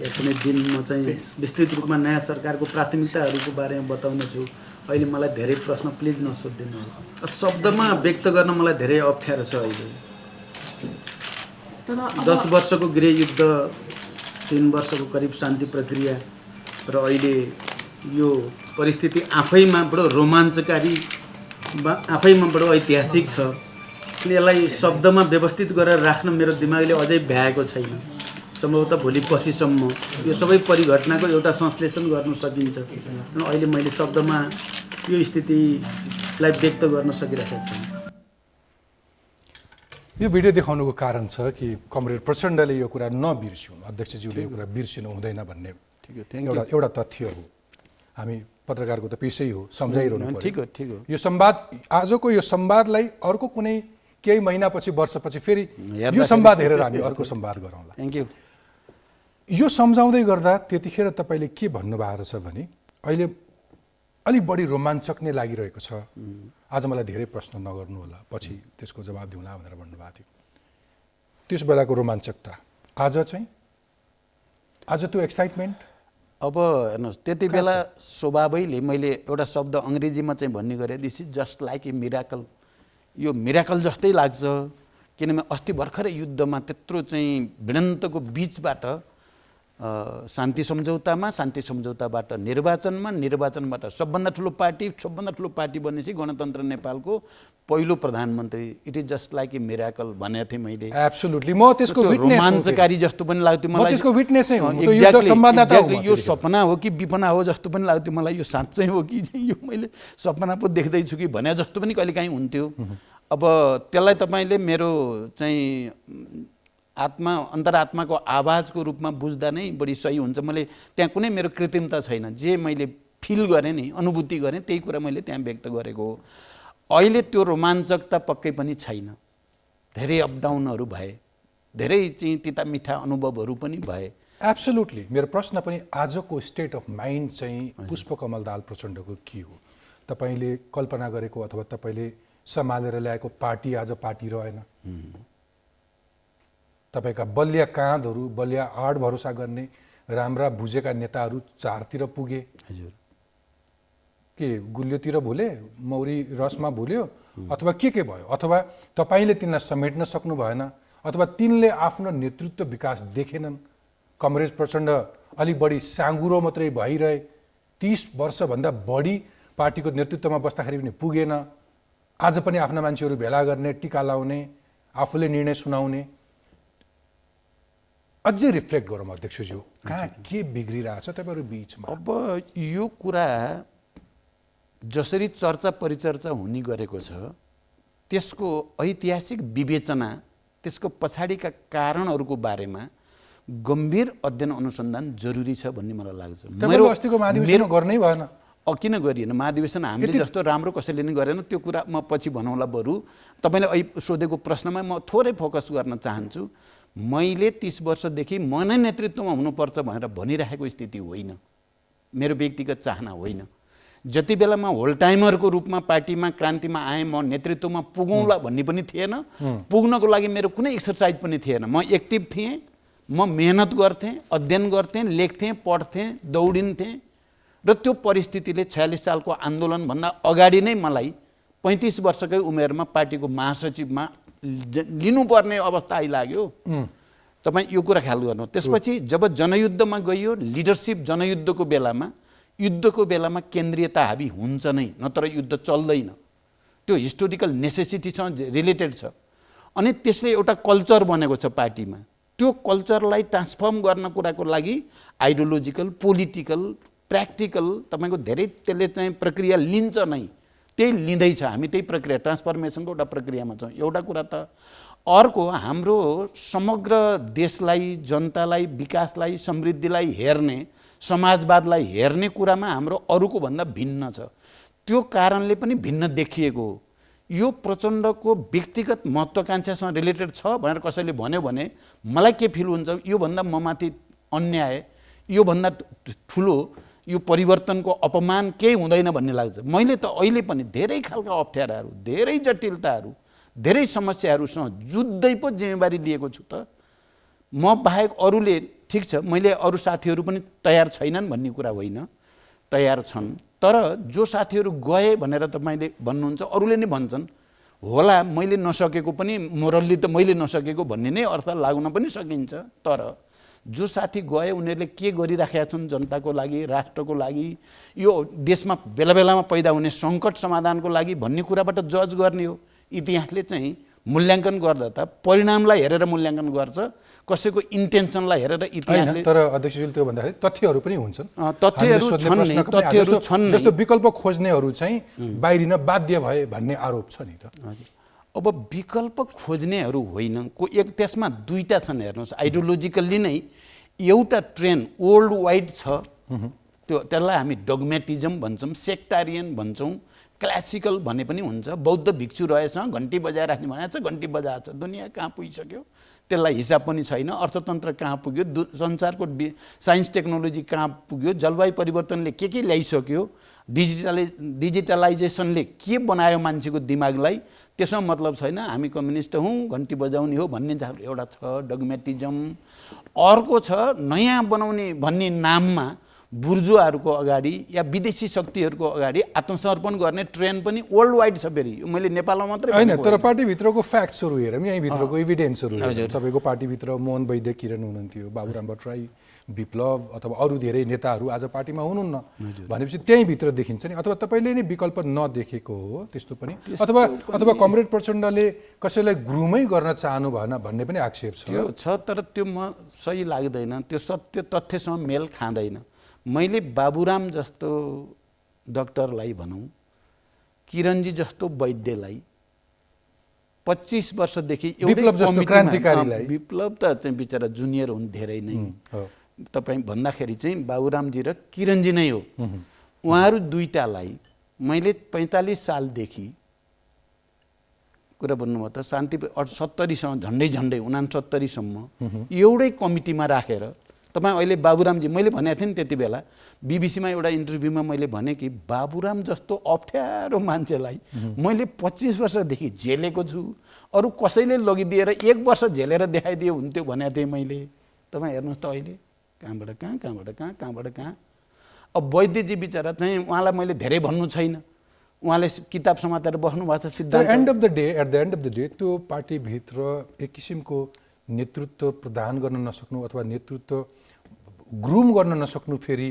कुनै दिन म चाहिँ विस्तृत रूपमा नयाँ सरकारको प्राथमिकताहरूको बारेमा बताउने छु। अहिले मलाई धेरै प्रश्न प्लिज नसोधिदिनुहोस्। शब्दमा व्यक्त गर्न मलाई धेरै अप्ठ्यारो छ। अहिले 10 वर्षको गृहयुद्ध, 3 वर्षको करिब शान्ति प्रक्रिया, र अहिले यो परिस्थिति आफैमा बडो रोमाञ्चकारी, आफैमा बडो ऐतिहासिक छ। यसलाई शब्दमा व्यवस्थित गरेर राख्न मेरो दिमागले अझै भ्याएको छैन। सम्भवतः भोलि पछिसम्म यो सबै परिघटनाको एउटा संश्लेषण गर्न सकिन्छ। अहिले मैले शब्दमा यो स्थितिलाई व्यक्त गर्न सकिरहेको छैन। यो भिडियो देखाउनुको कारण छ कि कमरेड प्रचण्डले यो कुरा नबिर्सिउन्, अध्यक्षज्यूले यो कुरा बिर्सिनु हुँदैन भन्ने एउटा तथ्य हो। हामी पत्रकारको त पेसै हो, सम्झाइरहनु पर्यो। ठिक हो। यो संवाद, आजको यो संवादलाई अर्को कुनै केही महिनापछि, वर्षपछि फेरि यो संवाद हेरेर हामी अर्को संवाद गरौँला। Thank you. यो सम्झाउँदै गर्दा त्यतिखेर तपाईँले के भन्नुभएको छ भने अहिले अलिक बढी रोमाञ्चक नै लागिरहेको छ, आज मलाई धेरै प्रश्न नगर्नु होला, पछि त्यसको जवाब दिउँला भनेर भन्नुभएको थियो। त्यस बेलाको रोमाञ्चकता आज चाहिँ, आज त्यो एक्साइटमेन्ट अब हेर्नुहोस्, त्यति बेला स्वभावैले मैले एउटा शब्द अङ्ग्रेजीमा चाहिँ भन्ने गरेँ, this is just like a miracle. यो मिराकल जस्तै लाग्छ, किनभने अस्ति भर्खरै युद्धमा त्यत्रो चाहिँ भिडन्तको बिचबाट शान्ति सम्झौताबाट निर्वाचनबाट सबभन्दा ठुलो पार्टी बनेपछि गणतन्त्र नेपालको पहिलो प्रधानमन्त्री। It is just like a miracle भनेको थिएँ मैले। एब्सोल्युटली, म त्यसको रोमाञ्चकारी जस्तो पनि लाग्थ्यो मलाई। त्यसको विटनेसै हुँ, यो सपना हो कि विपना हो जस्तो पनि लाग्थ्यो मलाई। यो साँच्चै हो कि यो मैले सपना पो देख्दैछु कि भने जस्तो पनि कहिलेकाहीँ हुन्थ्यो। अब त्यसलाई तपाईँले मेरो चाहिँ अन्तरात्माको आवाजको रूपमा बुझ्दा नै बढी सही हुन्छ। मैले त्यहाँ कुनै मेरो कृत्रिमता छैन, जे मैले फिल गरेँ नि, अनुभूति गरेँ, त्यही कुरा मैले त्यहाँ व्यक्त गरेको हो। अहिले त्यो रोमाञ्चकता पक्कै पनि छैन। धेरै अपडाउनहरू भए, धेरै चाहिँ तिता मिठा अनुभवहरू पनि भए। एब्सोल्युटली। मेरो प्रश्न पनि आजको स्टेट अफ माइन्ड चाहिँ पुष्पकमल दाहाल प्रचण्डको के हो? तपाईँले कल्पना गरेको अथवा तपाईँले सम्हालेर ल्याएको पार्टी आज पार्टी रहेन। तपाईँका बलिया काँधहरू, बलिया आड भरोसा गर्ने राम्रा बुझेका नेताहरू चारतिर पुगे। हजुर, के गुलियोतिर भुले, मौरी रसमा भुल्यो, अथवा के भयो? अथवा तपाईँले तिनलाई समेट्न सक्नु भएन, अथवा तिनले आफ्नो नेतृत्व विकास देखेनन्। कमरेड प्रचण्ड अलिक बढी साँगुरो मात्रै भइरहे, 30 वर्षभन्दा बढी पार्टीको नेतृत्वमा बस्दाखेरि पनि पुगेन। आज पनि आफ्ना मान्छेहरू भेला गर्ने, टिका लाउने, आफूले निर्णय सुनाउने। अझै रिफ्लेक्ट गरौँ अध्यक्षज्यू, कहाँ के बिग्रिरहेछ तपाईँहरू बिचमा? अब यो कुरा जसरी चर्चा परिचर्चा हुने गरेको छ त्यसको ऐतिहासिक विवेचना, त्यसको पछाडिका कारणहरूको बारेमा गम्भीर अध्ययन अनुसन्धान जरुरी छ भन्ने मलाई लाग्छ। मेरो अस्तिको महाधिवेशन गर्नै भएन। किन गरिएन? महाधिवेशन हामीले जस्तो राम्रो कसैले नि गरेन, त्यो कुरा म पछि भनौँला। बरु तपाईँले अहिले सोधेको प्रश्नमा म थोरै फोकस गर्न चाहन्छु। मैले 30 वर्षदेखि म नै नेतृत्वमा हुनुपर्छ भनेर भनिरहेको स्थिति होइन, मेरो व्यक्तिगत चाहना होइन। जति बेला म होल टाइमरको रूपमा पार्टीमा क्रान्तिमा आएँ, म नेतृत्वमा पुगौँला भन्ने पनि थिएन। पुग्नको लागि मेरो कुनै एक्सर्साइज पनि थिएन। म एक्टिभ थिएँ, म मेहनत गर्थेँ, अध्ययन गर्थेँ, लेख्थेँ, पढ्थेँ, दौडिन्थेँ। र त्यो परिस्थितिले 46 सालको आन्दोलनभन्दा अगाडि नै मलाई 35 वर्षकै उमेरमा पार्टीको महासचिवमा लिनुपर्ने अवस्था आइलाग्यो। तपाईँ यो कुरा ख्याल गर्नु। त्यसपछि जब जनयुद्धमा गइयो, लिडरसिप जनयुद्धको बेलामा केन्द्रीयता हाबी हुन्छ नै, नत्र युद्ध चल्दैन। त्यो हिस्टोरिकल नेसेसिटीसँग रिलेटेड छ। अनि त्यसले एउटा कल्चर बनेको छ पार्टीमा। त्यो कल्चरलाई ट्रान्सफर्म गर्न कुराको लागि आइडियोलोजिकल, पोलिटिकल, प्र्याक्टिकल तपाईँको धेरै त्यसले चाहिँ प्रक्रिया लिन्छ नै, त्यही लिँदैछ। हामी त्यही प्रक्रिया, ट्रान्सफर्मेसनको एउटा प्रक्रियामा छौँ। एउटा कुरा त। अर्को, हाम्रो समग्र देशलाई, जनतालाई, विकासलाई, समृद्धिलाई हेर्ने, समाजवादलाई हेर्ने कुरामा हाम्रो अरूको भन्दा भिन्न छ। त्यो कारणले पनि भिन्न देखिएको हो। यो प्रचण्डको व्यक्तिगत महत्त्वाकांक्षासँग रिलेटेड छ भनेर कसैले भन्यो भने मलाई के फिल हुन्छ, योभन्दा ममाथि अन्याय, योभन्दा ठुलो यो परिवर्तनको अपमान केही हुँदैन भन्ने लाग्छ। मैले त अहिले पनि धेरै खालका अप्ठ्याराहरू, धेरै जटिलताहरू, धेरै समस्याहरूसँग जुझ्दै पो जिम्मेवारी लिएको छु त। म बाहेक अरूले, ठिक छ, मैले अरू साथीहरू पनि तयार छैनन् भन्ने कुरा होइन, तयार छन्। तर जो साथीहरू गए भनेर तपाईँले भन्नुहुन्छ, अरूले नै भन्छन् होला, मैले नसकेको पनि, मोरल्ली त मैले नसकेको भन्ने नै अर्थ लाग्न पनि सकिन्छ। तर जो साथी गए उनीहरूले के गरिराखेका छन् जनताको लागि, राष्ट्रको लागि, यो देशमा बेला बेलामा पैदा हुने सङ्कट समाधानको लागि भन्ने कुराबाट जज गर्ने हो। इतिहासले चाहिँ मूल्याङ्कन गर्दा त परिणामलाई हेरेर मूल्याङ्कन गर्छ, कसैको इन्टेन्सनलाई हेरेर इतिहासले। तर अध्यक्षज्यूले त्यो भन्दाखेरि तथ्यहरू पनि हुन्छन्। तथ्यहरू छन्। जस्तो विकल्प खोज्नेहरू चाहिँ बाहिरिन बाध्य भए भन्ने आरोप छ नि त। अब विकल्प खोज्नेहरू होइन, एक त्यसमा दुईटा छन्। हेर्नुहोस्, आइडियोलोजिकल्ली नै एउटा ट्रेन्ड वर्ल्ड वाइड छ, त्यसलाई हामी डगमेटिजम भन्छौँ, सेक्टारियन भन्छौँ, क्लासिकल भने पनि हुन्छ। बौद्ध भिक्षु रहेछ, घन्टी बजाइराख्ने भनेको छ, घन्टी बजाएको छ। दुनियाँ कहाँ पुगिसक्यो त्यसलाई हिसाब पनि छैन। अर्थतन्त्र कहाँ पुग्यो, संसारको साइन्स टेक्नोलोजी कहाँ पुग्यो, जलवायु परिवर्तनले के ल्याइसक्यो, डिजिटलाइजेसनले के बनायो मान्छेको दिमागलाई, त्यसमा मतलब छैन। हामी कम्युनिस्ट हौँ, घन्टी बजाउने हो भन्ने एउटा छ डगमेटिजम। अर्को छ नयाँ बनाउने भन्ने नाममा बुर्जुवाहरूको अगाडि या विदेशी शक्तिहरूको अगाडि आत्मसमर्पण गर्ने ट्रेन्ड पनि वर्ल्ड वाइड छ। फेरि मैले नेपालमा मात्रै होइन, तर पार्टीभित्रको फ्याक्ट्सहरू हेरौँ, यहीँभित्रको इभिडेन्सहरू तपाईँको पार्टीभित्र मोहन वैद्य किरण हुनुहुन्थ्यो, बाबुराम भट्टराई, विप्लव अथवा अरू धेरै नेताहरू आज पार्टीमा हुनुहुन्न भनेपछि त्यहीँभित्र देखिन्छ नि। अथवा तपाईँले नै विकल्प नदेखेको हो त्यस्तो पनि, अथवा कमरेड प्रचण्डले कसैलाई ग्रुमै गर्न चाहनु भएन भन्ने पनि आक्षेप छ। त्यो छ, तर त्यो म सही लाग्दैन, त्यो सत्य तथ्यसँग मेल खाँदैन। मैले बाबुराम जस्तो डाक्टरलाई भनौँ, किरणजी जस्तो वैद्यलाई 25 वर्षदेखि विप्लव जस्तो क्रान्तिकारीलाई, विप्लव त चाहिँ बिचरा जुनियर हुन् धेरै नै, तपाईँ भन्दाखेरि चाहिँ बाबुरामजी र किरणजी नै हो। उहाँहरू दुईटालाई मैले 45 सालदेखि कुरा भन्नुभयो त, शान्ति 70सम्म, झन्डै 69सम्म एउटै कमिटीमा राखेर तपाईँ अहिले बाबुरामजी मैले भनेको थिएँ नि त्यति बेला बिबिसीमा एउटा इन्टरभ्यूमा मैले भने कि बाबुराम जस्तो अप्ठ्यारो मान्छेलाई मैले 25 वर्षदेखि झेलेको छु, अरू कसैले लगिदिएर 1 वर्ष झेलेर देखाइदियो हुन्थ्यो भनेको थिएँ मैले। तपाईँ हेर्नुहोस् त अहिले कहाँबाट कहाँ। अब वैद्यजी बिचरा चाहिँ उहाँलाई मैले धेरै भन्नु छैन, उहाँले किताब समातेर बस्नु भएको छ सिद्धान्त। At the end of the day त्यो पार्टीभित्र एक किसिमको नेतृत्व प्रदान गर्न नसक्नु अथवा नेतृत्व ग्रुम गर्न नसक्नु फेरि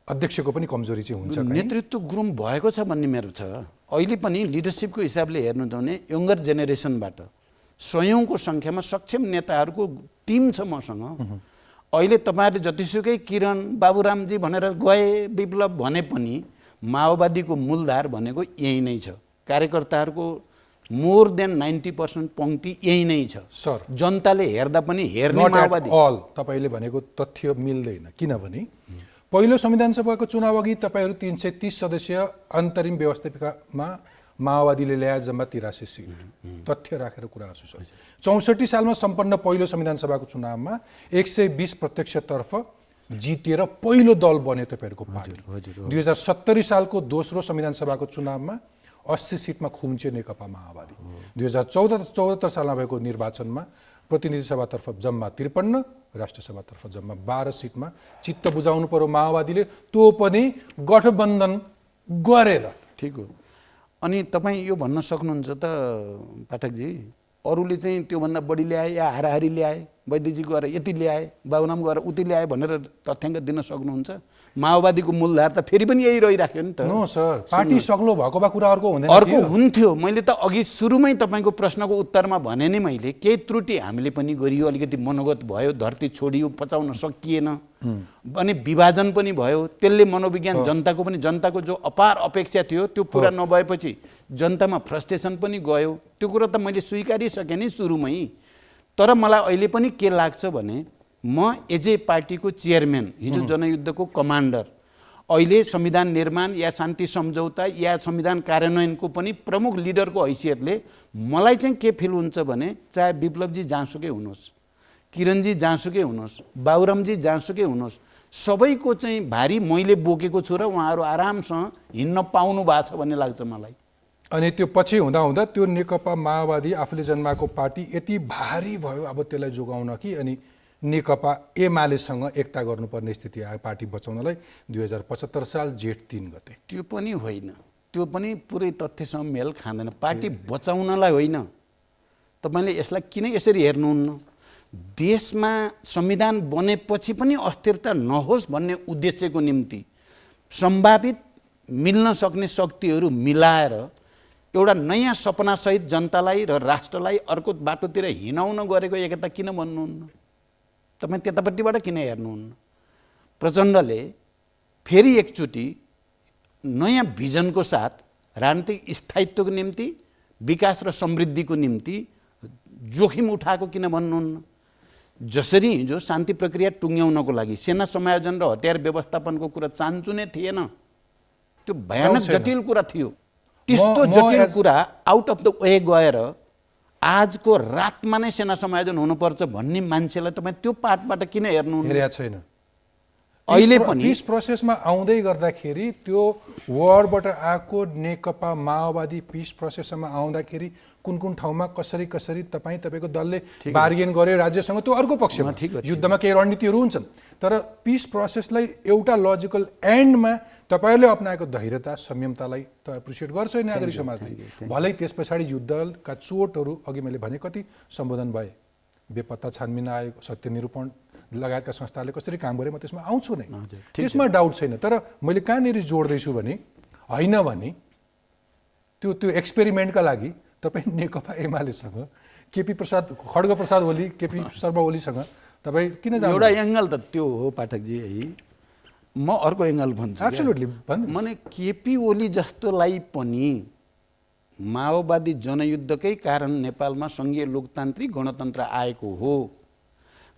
अध्यक्षको पनि कमजोरी चाहिँ हुन्छ। नेतृत्व ग्रुम भएको छ भन्ने मेरो छ। अहिले पनि लिडरसिपको हिसाबले हेर्नु छ भने यङ्गर जेनेरेसनबाट सयौँको सङ्ख्यामा सक्षम नेताहरूको टिम छ मसँग। अहिले तपाईँहरूले जतिसुकै किरण बाबुरामजी भनेर गए विप्लव भने पनि माओवादीको मूलधार भनेको यही नै छ। कार्यकर्ताहरूको मोर देन 90% पङ्क्ति यही नै छ सर। जनताले हेर्दा पनि हेर्ने माओवादी अल तपाईँले भनेको तथ्य मिल्दैन, किनभने पहिलो संविधान सभाको चुनाव अघि तपाईँहरू 330 सदस्यीय अन्तरिम व्यवस्थापिकामा माओवादीले ल्याए जम्मा 83 सिट, तथ्य राखेर कुरा गर्छु सर। 64 सालमा सम्पन्न पहिलो संविधान सभाको चुनावमा 120 प्रत्यक्षतर्फ जितेर पहिलो दल बन्यो तपाईँहरूको पार्टी। 2070 सालको दोस्रो संविधान सभाको चुनावमा 80 सिटमा खुम्च्यो नेकपा माओवादी। 2074 सालमा भएको निर्वाचनमा प्रतिनिधि सभातर्फ जम्मा 53, राष्ट्र सभातर्फ जम्मा 12 सिटमा चित्त बुझाउनु पर्यो माओवादीले, त्यो पनि गठबन्धन गरेर। ठिक हो। अनि तपाईँ यो भन्न सक्नुहुन्छ त पाठकजी, अरूले चाहिँ त्योभन्दा बढी ल्याए या हाराहारी ल्याए, वैद्यजी गएर यति ल्याए, बाबुराम गएर उति ल्याए भनेर तथ्याङ्क दिन सक्नुहुन्छ? माओवादीको मूलधार त फेरि पनि यही रहिराख्यो नि त। नो सर, पार्टी सग्लो भएको भए कुरा अर्को हुँदैन। अर्को हुन्थ्यो। मैले त अघि सुरुमै तपाईँको प्रश्नको उत्तरमा भने नि मैले केही त्रुटि हामीले पनि गरियो, अलिकति मनोगत भयो, धरती छोडियो, पचाउन सकिएन, अनि विभाजन पनि भयो। त्यसले मनोविज्ञान जनताको जो अपार अपेक्षा थियो त्यो पुरा नभएपछि जनतामा फ्रस्ट्रेसन पनि गयो। त्यो कुरा त मैले स्वीकारिसकेँ नि सुरुमै। तर मलाई अहिले पनि के लाग्छ भने म एज ए पार्टीको चेयरम्यान, हिजो जनयुद्धको कमान्डर, अहिले संविधान निर्माण या शान्ति सम्झौता या संविधान कार्यान्वयनको पनि प्रमुख लिडरको हैसियतले मलाई चाहिँ के फिल हुन्छ भने चाहे विप्लवजी जहाँसुकै हुनुहोस्, किरणजी जहाँसुकै हुनुहोस्, बाबुरामजी जहाँसुकै हुनुहोस्, सबैको चाहिँ भारी मैले बोकेको छु र उहाँहरू आरामसँग हिँड्न पाउनु भएको छ भन्ने लाग्छ मलाई। अनि त्यो पछि हुँदा त्यो नेकपा माओवादी आफूले जन्माएको पार्टी यति भारी भयो, अब त्यसलाई जोगाउन कि अनि नेकपा एमालेसँग एकता गर्नुपर्ने स्थिति आयो पार्टी बचाउनलाई 2075 साल जेठ 3 गते। त्यो पनि होइन, त्यो पनि पुरै तथ्यसँग मेल खाँदैन। पार्टी बचाउनलाई होइन, तपाईँले यसलाई किन यसरी हेर्नुहुन्न? देशमा संविधान बनेपछि पनि अस्थिरता नहोस् भन्ने उद्देश्यको निम्ति सम्भावित मिल्न सक्ने शक्तिहरू मिलाएर एउटा नयाँ सपनासहित जनतालाई र राष्ट्रलाई अर्को बाटोतिर हिँडाउन गरेको एकता किन भन्नुहुन्न? तपाईँ त्यतापट्टिबाट किन हेर्नुहुन्न? प्रचण्डले फेरि एकचोटि नयाँ भिजनको साथ राजनीतिक स्थायित्वको निम्ति, विकास र समृद्धिको निम्ति जोखिम उठाएको किन भन्नुहुन्न? जसरी हिजो शान्ति प्रक्रिया टुङ्ग्याउनको लागि सेना समायोजन र हतियार व्यवस्थापनको कुरा चान्चु नै थिएन, त्यो भयानक जटिल कुरा थियो। त्यस्तो जटिल कुरा आउट अफ द वे गएर आजको रातमा नै सेना समायोजन हुनुपर्छ भन्ने मान्छेलाई तपाईँ त्यो पार्टबाट किन हेर्नुहुन्न? हेरेको छैन। अहिले पनि पिस प्रोसेसमा आउँदै गर्दाखेरि त्यो वर्डबाट आएको नेकपा माओवादी पिस प्रोसेसमा आउँदाखेरि कुन ठाउँमा कसरी तपाईँको दलले बार्गेन गर्यो राज्यसँग, त्यो अर्को पक्षमा। युद्धमा केही रणनीतिहरू हुन्छन्, तर पिस प्रोसेसलाई एउटा लजिकल एन्डमा तपाईँहरूले अप्नाएको धैर्यता संयमतालाई त एप्रिसिएट गर्छ नागरिक समाजले। भलै त्यस पछाडि युद्धका चोटहरू अघि मैले भने कति सम्बोधन भए, बेपत्ता छानबिन आएको, सत्य निरूपण लगायतका संस्थाहरूले कसरी काम गरे, म त्यसमा आउँछु नै, त्यसमा डाउट छैन। तर मैले कहाँनिर जोड्दैछु भने होइन भने त्यो एक्सपेरिमेन्टका लागि तपाईँ नेकपा एमालेसँग केपी प्रसाद, खड्ग प्रसाद ओली, केपी शर्मा ओलीसँग तपाईँ किन जानु? एउटा एङ्गल त त्यो हो पाठकजी है। म अर्को एङ्गल भन्छु। एब्सोल्युटली माने केपी ओली जस्तोलाई पनि माओवादी जनयुद्धकै कारण नेपालमा सङ्घीय लोकतान्त्रिक गणतन्त्र आएको हो।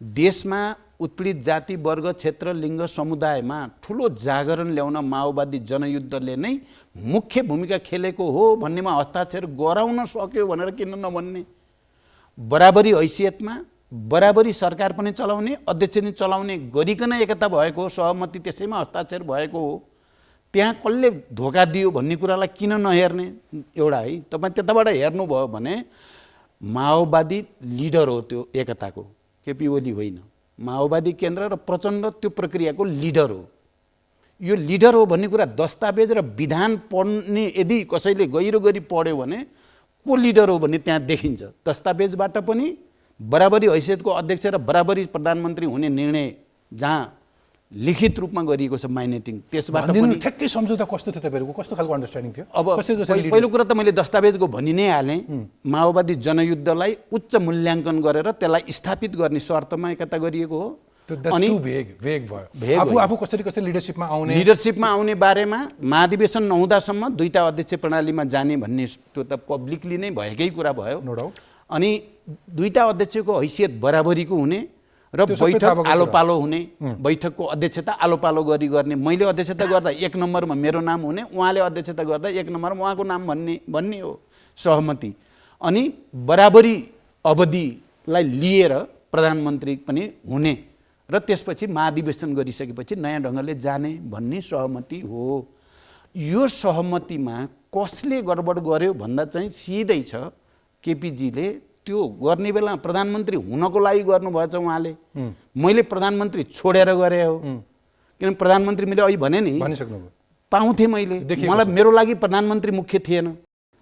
देशमा उत्पीडित जाति, वर्ग, क्षेत्र, लिङ्ग, समुदायमा ठुलो जागरण ल्याउन माओवादी जनयुद्धले नै मुख्य भूमिका खेलेको हो भन्नेमा हस्ताक्षर गराउन सक्यो भनेर किन नभन्ने? बराबरी हैसियतमा बराबरी सरकार पनि चलाउने, अध्यक्ष पनि चलाउने गरिकन एकता भएको हो, सहमति त्यसैमा हस्ताक्षर भएको हो। त्यहाँ कसले धोका दियो भन्ने कुरालाई किन नहेर्ने एउटा है। तपाईँ त्यताबाट हेर्नुभयो भने माओवादी लिडर हो त्यो एकताको, केपी ओली होइन। माओवादी केन्द्र र प्रचण्ड त्यो प्रक्रियाको लिडर हो। यो लिडर हो भन्ने कुरा दस्तावेज र विधान पढ्ने यदि कसैले गहिरो गरी पढ्यो भने को लिडर हो भन्ने त्यहाँ देखिन्छ। दस्तावेजबाट पनि बराबरी हैसियतको अध्यक्ष र बराबरी प्रधानमन्त्री हुने निर्णय जहाँ लिखित रूपमा गरिएको छ माइनेटिङ, त्यसबाट पनि ठ्याक्कै सम्झौता कस्तो थियो तपाईँहरूको, कस्तो खालको अन्डरस्ट्यान्डिङ थियो? अब पहिलो कुरा त मैले दस्तावेजको भनि नै हालेँ। माओवादी जनयुद्धलाई उच्च मूल्याङ्कन गरेर त्यसलाई स्थापित गर्ने शर्तमा एकता गरिएको हो। अनि आफू कसरी लिडरसिपमा आउने बारेमा महाधिवेशन नहुँदासम्म दुईटा अध्यक्ष प्रणालीमा जाने भन्ने त्यो त पब्लिकली नै भएकै कुरा भयो, नो डाउट। अनि दुईटा अध्यक्षको हैसियत बराबरीको हुने र बैठक आलोपालो हुने, बैठकको अध्यक्षता आलोपालो गरी गर्ने। मैले अध्यक्षता गर्दा 1 नम्बरमा मेरो नाम हुने, उहाँले अध्यक्षता गर्दा 1 नम्बरमा उहाँको नाम भन्ने हो सहमति। अनि बराबरी अवधिलाई लिएर प्रधानमन्त्री पनि हुने र त्यसपछि महाधिवेशन गरिसकेपछि नयाँ ढङ्गले जाने भन्ने सहमति हो। यो सहमतिमा कसले गडबड गर्यो भन्दा चाहिँ सिधै छ केपीजीले त्यो गर्ने बेला प्रधानमन्त्री हुनको लागि गर्नुभएछ उहाँले। मैले प्रधानमन्त्री छोडेर गरे हो, किनभने प्रधानमन्त्री मैले अहिले भने नि पाउँथेँ मैले, मलाई मेरो लागि प्रधानमन्त्री मुख्य थिएन।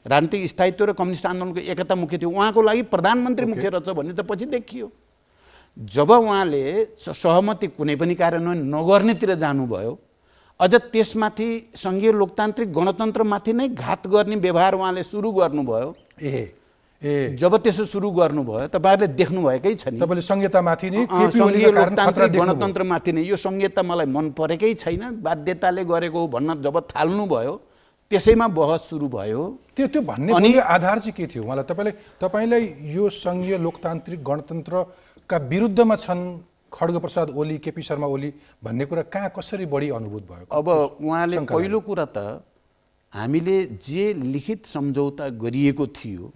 राजनीतिक स्थायित्व र कम्युनिस्ट आन्दोलनको एकता मुख्य थियो, उहाँको लागि प्रधानमन्त्री मुख्य रहेछ भन्ने त पछि देखियो। जब उहाँले सहमति कुनै पनि कार्यान्वयन नगर्नेतिर जानुभयो, अझ त्यसमाथि सङ्घीय लोकतान्त्रिक गणतन्त्रमाथि नै घात गर्ने व्यवहार उहाँले सुरु गर्नुभयो। जब त्यसो सुरु गर्नुभयो तपाईँहरूले देख्नुभएकै छ नि, तपाईँले संहितामाथि नै सङ्घीय लोकतान्त्रिक गणतन्त्रमाथि नै यो संहिता मलाई मन परेकै छैन, बाध्यताले गरेको हो भन्न जब थाल्नुभयो त्यसैमा बहस सुरु भयो। त्यो भन्ने आधार चाहिँ के थियो उहाँलाई? तपाईँलाई यो सङ्घीय लोकतान्त्रिक गणतन्त्रका विरुद्धमा छन् खड्गप्रसाद ओली, केपी शर्मा ओली भन्ने कुरा कहाँ कसरी बढी अनुभूत भयो? अब उहाँले पहिलो कुरा त हामीले जे लिखित सम्झौता गरिएको थियो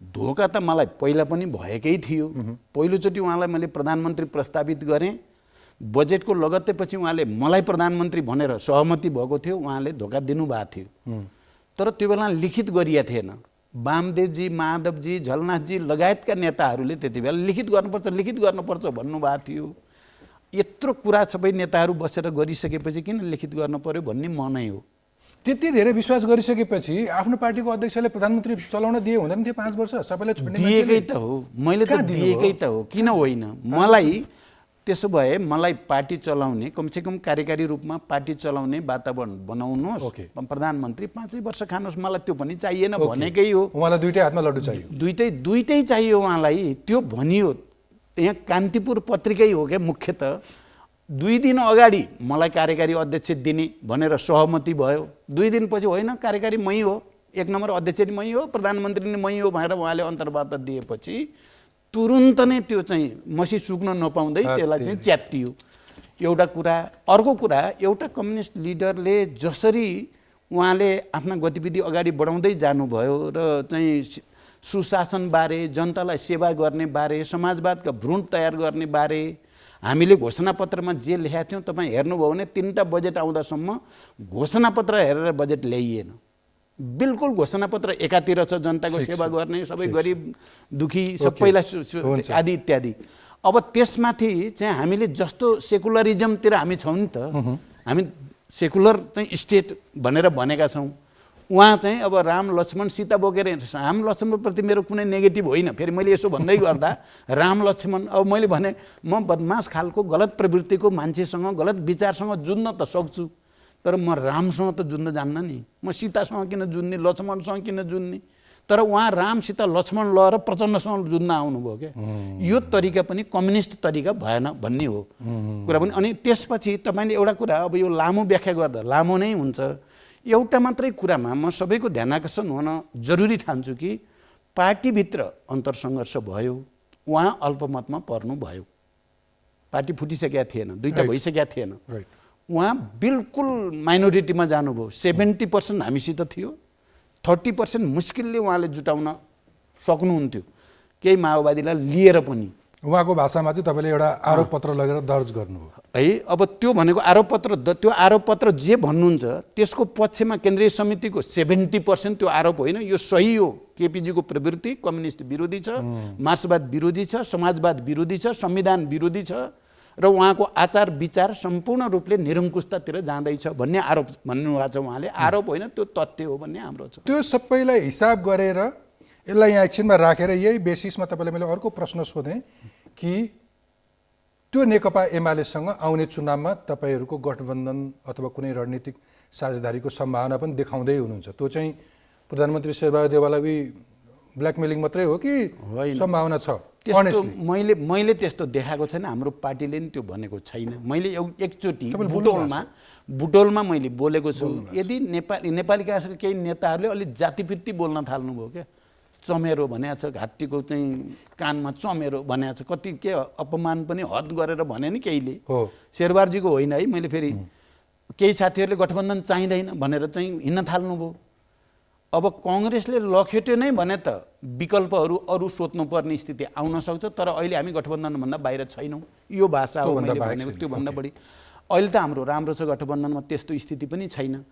धोका त मलाई पहिला पनि भएकै थियो। पहिलोचोटि उहाँलाई मैले प्रधानमन्त्री प्रस्तावित गरेँ, बजेटको लगत्तैपछि उहाँले मलाई प्रधानमन्त्री भनेर सहमति भएको थियो, उहाँले धोका दिनुभएको थियो। तर त्यो बेला लिखित गरिएको थिएन। वामदेवजी, माधवजी, झलनाथजी लगायतका नेताहरूले त्यति बेला लिखित गर्नुपर्छ भन्नुभएको थियो। यत्रो कुरा सबै नेताहरू बसेर गरिसकेपछि किन लिखित गर्नु पर्यो भन्ने मनै हो। त्यति धेरै विश्वास गरिसकेपछि आफ्नो पार्टीको अध्यक्षले प्रधानमन्त्री चलाउन दिए हुँदैन थियो 5 वर्ष? सबैलाई छोड्ने दिएकै त हो, मैले त दिएकै त हो, किन होइन? मलाई त्यसो भए मलाई पार्टी चलाउने, कमसेकम कार्यकारी रूपमा पार्टी चलाउने वातावरण बनाउनुहोस्, प्रधानमन्त्री 5 वर्ष खानुहोस्, मलाई त्यो पनि चाहिएन भनेकै हो। उहाँलाई दुईटै हातमा लड्डु चाहियो, दुईटै चाहियो उहाँलाई, त्यो भनियो। यहाँ कान्तिपुर पत्रिकै हो क्या मुख्यतः। 2 दिन अगाडि मलाई कार्यकारी अध्यक्ष दिने भनेर सहमति भयो, 2 दिनपछि होइन कार्यकारी मै हो, 1 नम्बर अध्यक्ष नि मै हो, प्रधानमन्त्री नि मै हो भनेर उहाँले अन्तर्वार्ता दिएपछि तुरुन्त नै त्यो चाहिँ मसी सुक्न नपाउँदै त्यसलाई चाहिँ च्यात्तियो। एउटा कुरा। अर्को कुरा, एउटा कम्युनिस्ट लिडरले जसरी उहाँले आफ्ना गतिविधि अगाडि बढाउँदै जानुभयो र चाहिँ सुशासनबारे, जनतालाई सेवा गर्ने बारे, समाजवादका भ्रूण तयार गर्ने बारे हामीले घोषणापत्रमा जे लेखेका थियौँ तपाईँ हेर्नुभयो भने 3टा बजेट आउँदासम्म घोषणापत्र हेरेर बजेट ल्याइएन। बिल्कुल घोषणापत्र एकातिर छ जनताको सेवा गर्ने, सबै गरिब दुखी सबैलाई आदि इत्यादि। अब त्यसमाथि चाहिँ हामीले जस्तो सेकुलरिजमतिर हामी छौँ नि त, हामी सेकुलर चाहिँ स्टेट भनेर भनेका छौँ। उहाँ चाहिँ अब राम लक्ष्मण सीता बोकेर, राम लक्ष्मणप्रति मेरो कुनै नेगेटिभ होइन। फेरि मैले यसो भन्दै गर्दा राम लक्ष्मण, अब मैले भने म बदमास खालको गलत प्रवृत्तिको मान्छेसँग गलत विचारसँग जुझ्न त सक्छु, तर म रामसँग त जुझ्न जान्न नि। म सीतासँग किन जुझ्ने, लक्ष्मणसँग किन जुझ्ने? तर उहाँ राम सीता लक्ष्मण लएर प्रचण्डसँग जुझ्न आउनुभयो क्या। यो तरिका पनि कम्युनिस्ट तरिका भएन भन्ने हो कुरा पनि। अनि त्यसपछि तपाईँले एउटा कुरा, अब यो लामो व्याख्या गर्दा लामो नै हुन्छ। एउटा मात्रै कुरामा म सबैको ध्यान आकर्षण हुन जरुरी ठान्छु कि पार्टीभित्र अन्तरसङ्घर्ष भयो, उहाँ अल्पमतमा पर्नुभयो, पार्टी फुटिसकेका थिएन, 2टा भइसकेका थिएन, उहाँ बिल्कुल माइनोरिटीमा जानुभयो। 70% हामीसित थियो, 30% मुस्किलले उहाँले जुटाउन सक्नुहुन्थ्यो केही माओवादीलाई लिएर पनि। उहाँको भाषामा चाहिँ तपाईँले एउटा आरोपपत्र लगेर दर्ज गर्नुभयो है। अब त्यो भनेको त्यो आरोपपत्र जे भन्नुहुन्छ त्यसको पक्षमा केन्द्रीय समितिको 70% त्यो आरोप होइन, यो सही हो। केपीजीको प्रवृत्ति कम्युनिस्ट विरोधी छ, मार्क्सवाद विरोधी छ, समाजवाद विरोधी छ, संविधान विरोधी छ र उहाँको आचार विचार सम्पूर्ण रूपले निरङ्कुशतातिर जाँदैछ भन्ने आरोप भन्नुभएको छ उहाँले। आरोप होइन, त्यो तथ्य हो भन्ने हाम्रो छ। त्यो सबैलाई हिसाब गरेर यसलाई यहाँ एकछिनमा राखेर यही बेसिसमा तपाईँलाई मैले अर्को प्रश्न सोधेँ कि त्यो नेकपा एमालेसँग आउने चुनावमा तपाईँहरूको गठबन्धन अथवा कुनै रणनीतिक साझेदारीको सम्भावना पनि देखाउँदै हुनुहुन्छ। त्यो चाहिँ प्रधानमन्त्री शेरबहादुर देउवालाई ब्ल्याकमेलिङ मात्रै हो कि सम्भावना छ? त्यस्तो मैले त्यस्तो देखाएको छैन, हाम्रो पार्टीले नि त्यो भनेको छैन। मैले एकचोटि बुटोलमा मैले बोलेको छु। यदि नेपाली काङ्ग्रेसका केही नेताहरूले अलिक जातिवृत्ति बोल्न थाल्नुभयो क्या, चमेरो भनेको छ, घाँटीको चाहिँ कानमा चमेरो भनेको छ, कति के अपमान पनि हद गरेर भने नि केहीले। शेरबहादुरजीको होइन है, मैले फेरि केही साथीहरूले गठबन्धन चाहिँदैन भनेर चाहिँ हिँड्न थाल्नुभयो। अब कङ्ग्रेसले लखेट्यो नै भने त विकल्पहरू अरू सोध्नुपर्ने स्थिति आउन सक्छ, तर अहिले हामी गठबन्धनभन्दा बाहिर छैनौँ। यो भाषा हो मैले भनेको, त्योभन्दा बढी अहिले त हाम्रो राम्रो छ गठबन्धनमा, त्यस्तो स्थिति पनि छैन।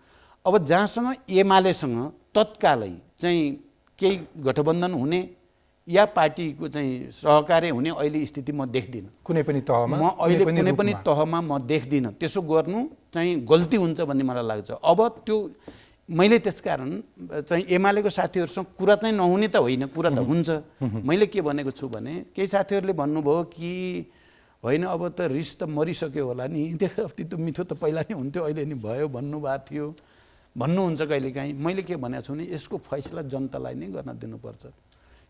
अब जहाँसँग एमालेसँग तत्कालै चाहिँ केही गठबन्धन हुने या पार्टीको चाहिँ सहकार्य हुने अहिले स्थिति म देख्दिनँ। कुनै पनि तहमा म अहिले कुनै पनि तहमा म देख्दिनँ। त्यसो गर्नु चाहिँ गल्ती हुन्छ भन्ने मलाई लाग्छ। अब त्यो मैले त्यसकारण चाहिँ एमालेको साथीहरूसँग कुरा चाहिँ नहुने त होइन, कुरा त हुन्छ। मैले के भनेको छु भने केही साथीहरूले भन्नुभयो कि होइन अब त रिस त मरिसक्यो होला नि, त्यो मिठो त पहिला नै हुन्थ्यो अहिले नि भयो भन्नुभएको थियो भन्नुहुन्छ कहिलेकाहीँ। मैले के भनेको छु भने यसको फैसला जनतालाई नै गर्न दिनुपर्छ।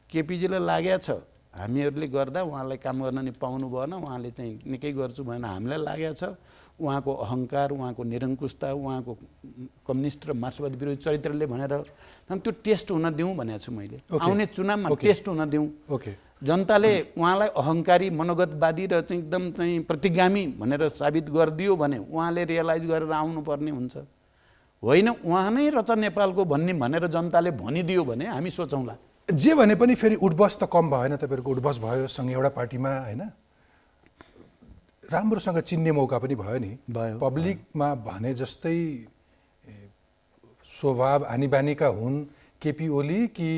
केपीजीलाई लागेको छ हामीहरूले गर्दा उहाँलाई काम गर्न नि पाउनु भएन, उहाँले चाहिँ निकै गर्छु भनेर हामीलाई लागेको छ। उहाँको अहङ्कार, उहाँको निरङ्कुशता, उहाँको कम्युनिस्ट र मार्क्सवाद विरोधी चरित्रले भनेर त्यो टेस्ट हुन दिउँ भनेको छु मैले। आउने चुनावमा टेस्ट हुन दिउँ। जनताले उहाँलाई अहङ्कारी, मनोगतवादी र चाहिँ एकदम चाहिँ प्रतिगामी भनेर साबित गरिदियो भने उहाँले रियलाइज गरेर आउनुपर्ने हुन्छ। होइन उहाँ नै रचा नेपालको भन्ने भनेर जनताले भनिदियो भने हामी सोचौँला। जे भने पनि फेरि उठबस त कम भएन, तपाईँहरूको उठबस भयो सँगै एउटा पार्टीमा होइन, राम्रोसँग चिन्ने मौका पनि भयो नि। पब्लिकमा भने जस्तै स्वभाव आनीबानीका हुन् केपी ओली कि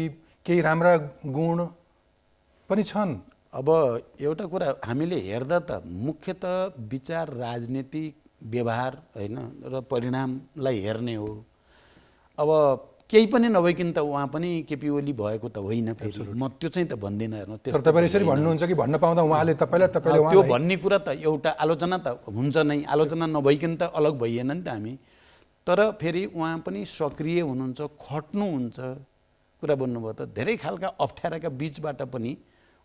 केही राम्रा गुण पनि छन्? अब एउटा कुरा हामीले हेर्दा त मुख्यतः विचार, राजनीतिक व्यवहार होइन र परिणामलाई हेर्ने हो। अब केही पनि नभइकन त उहाँ पनि केपी ओली भएको त होइन। फेरि म त्यो चाहिँ त भन्दिनँ। हेर्नु तर तपाईले यसरी भन्नुहुन्छ कि भन्न पाउँदा उहाँले तपाईँले त्यो भन्ने कुरा त एउटा आलोचना त हुन्छ नै, आलोचना नभइकन त अलग भइएन नि त हामी। तर फेरि उहाँ पनि सक्रिय हुनुहुन्छ, खट्नुहुन्छ। कुरा भन्नुभयो त धेरै खालका अप्ठ्याराका बिचबाट पनि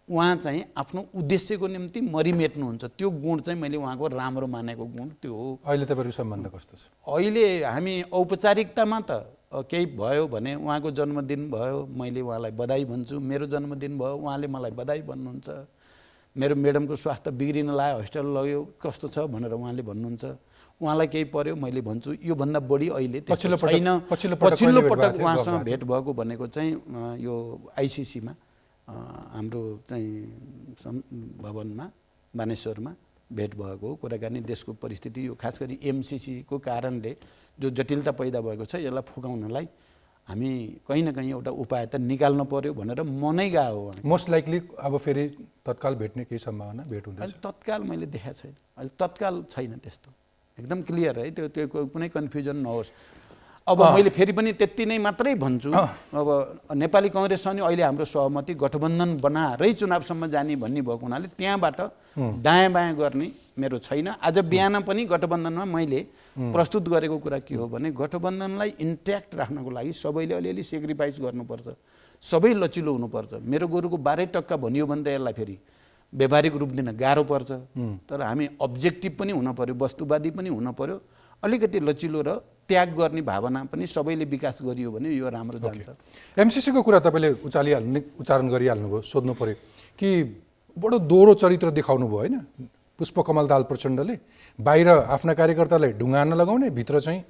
उहाँ चाहिँ आफ्नो उद्देश्यको निम्ति मरिमेट्नुहुन्छ। त्यो गुण चाहिँ मैले उहाँको राम्रो मानेको गुण त्यो हो। अहिले तपाईँको सम्बन्ध कस्तो छ? अहिले हामी औपचारिकतामा त केही भयो भने उहाँको जन्मदिन भयो, मैले उहाँलाई बधाई भन्छु। मेरो जन्मदिन भयो, उहाँले मलाई बधाई भन्नुहुन्छ। मेरो म्याडमको स्वास्थ्य बिग्रिन लाग्यो, हस्पिटल लग्यो, कस्तो छ भनेर उहाँले भन्नुहुन्छ। उहाँलाई केही पर्यो मैले भन्छु। योभन्दा बढी अहिले छैन। पछिल्लो पटक उहाँसँग भेट भएको भनेको चाहिँ यो आइसिसीमा हाम्रो चाहिँ भवनमा बानेश्वरमा भेट भएको कुराकानी। देशको परिस्थिति यो खास गरी एमसिसीको कारणले जो जटिलता पैदा भएको छ यसलाई फुकाउनलाई हामी कहीँ न कहीँ एउटा उपाय त निकाल्नु पर्यो भनेर मनै गयो। मोस्ट लाइकली अब फेरि तत्काल भेट्ने केही सम्भावना भेट हुँदैन? अहिले तत्काल मैले देखाएको छैन, अहिले तत्काल छैन त्यस्तो, एकदम क्लियर है। त्यो कुनै कन्फ्युजन नहोस्। अब मैले फेरि पनि त्यति नै मात्रै भन्छु। अब नेपाली कङ्ग्रेससँग नि अहिले हाम्रो सहमति गठबन्धन बनाएरै चुनावसम्म जाने भन्ने भएको हुनाले त्यहाँबाट दायाँ बायाँ गर्ने मेरो छैन। आज बिहान पनि गठबन्धनमा मैले प्रस्तुत गरेको कुरा के हो भने गठबन्धनलाई इन्ट्याक्ट राख्नको लागि सबैले अलिअलि सेक्रिफाइस गर्नुपर्छ, सबै लचिलो हुनुपर्छ। मेरो गोरुको 12 टक्का भनियो भने त यसलाई फेरि व्यावहारिक रूप दिन गाह्रो पर्छ। तर हामी अब्जेक्टिभ पनि हुन पर्यो, वस्तुवादी पनि हुन पर्यो, अलिकति लचिलो र त्याग गर्ने भावना पनि सबैले विकास गरियो भने यो राम्रो जान्छ। एमसिसीको कुरा तपाईँले उच्चारण गरिहाल्नुभयो, सोध्नु पर्यो कि बडो दोहोरो चरित्र देखाउनु भयो होइन पुष्पकमल दाहाल प्रचण्डले? बाहिर आफ्ना कार्यकर्तालाई ढुङ्गान लगाउने, भित्र चाहिँ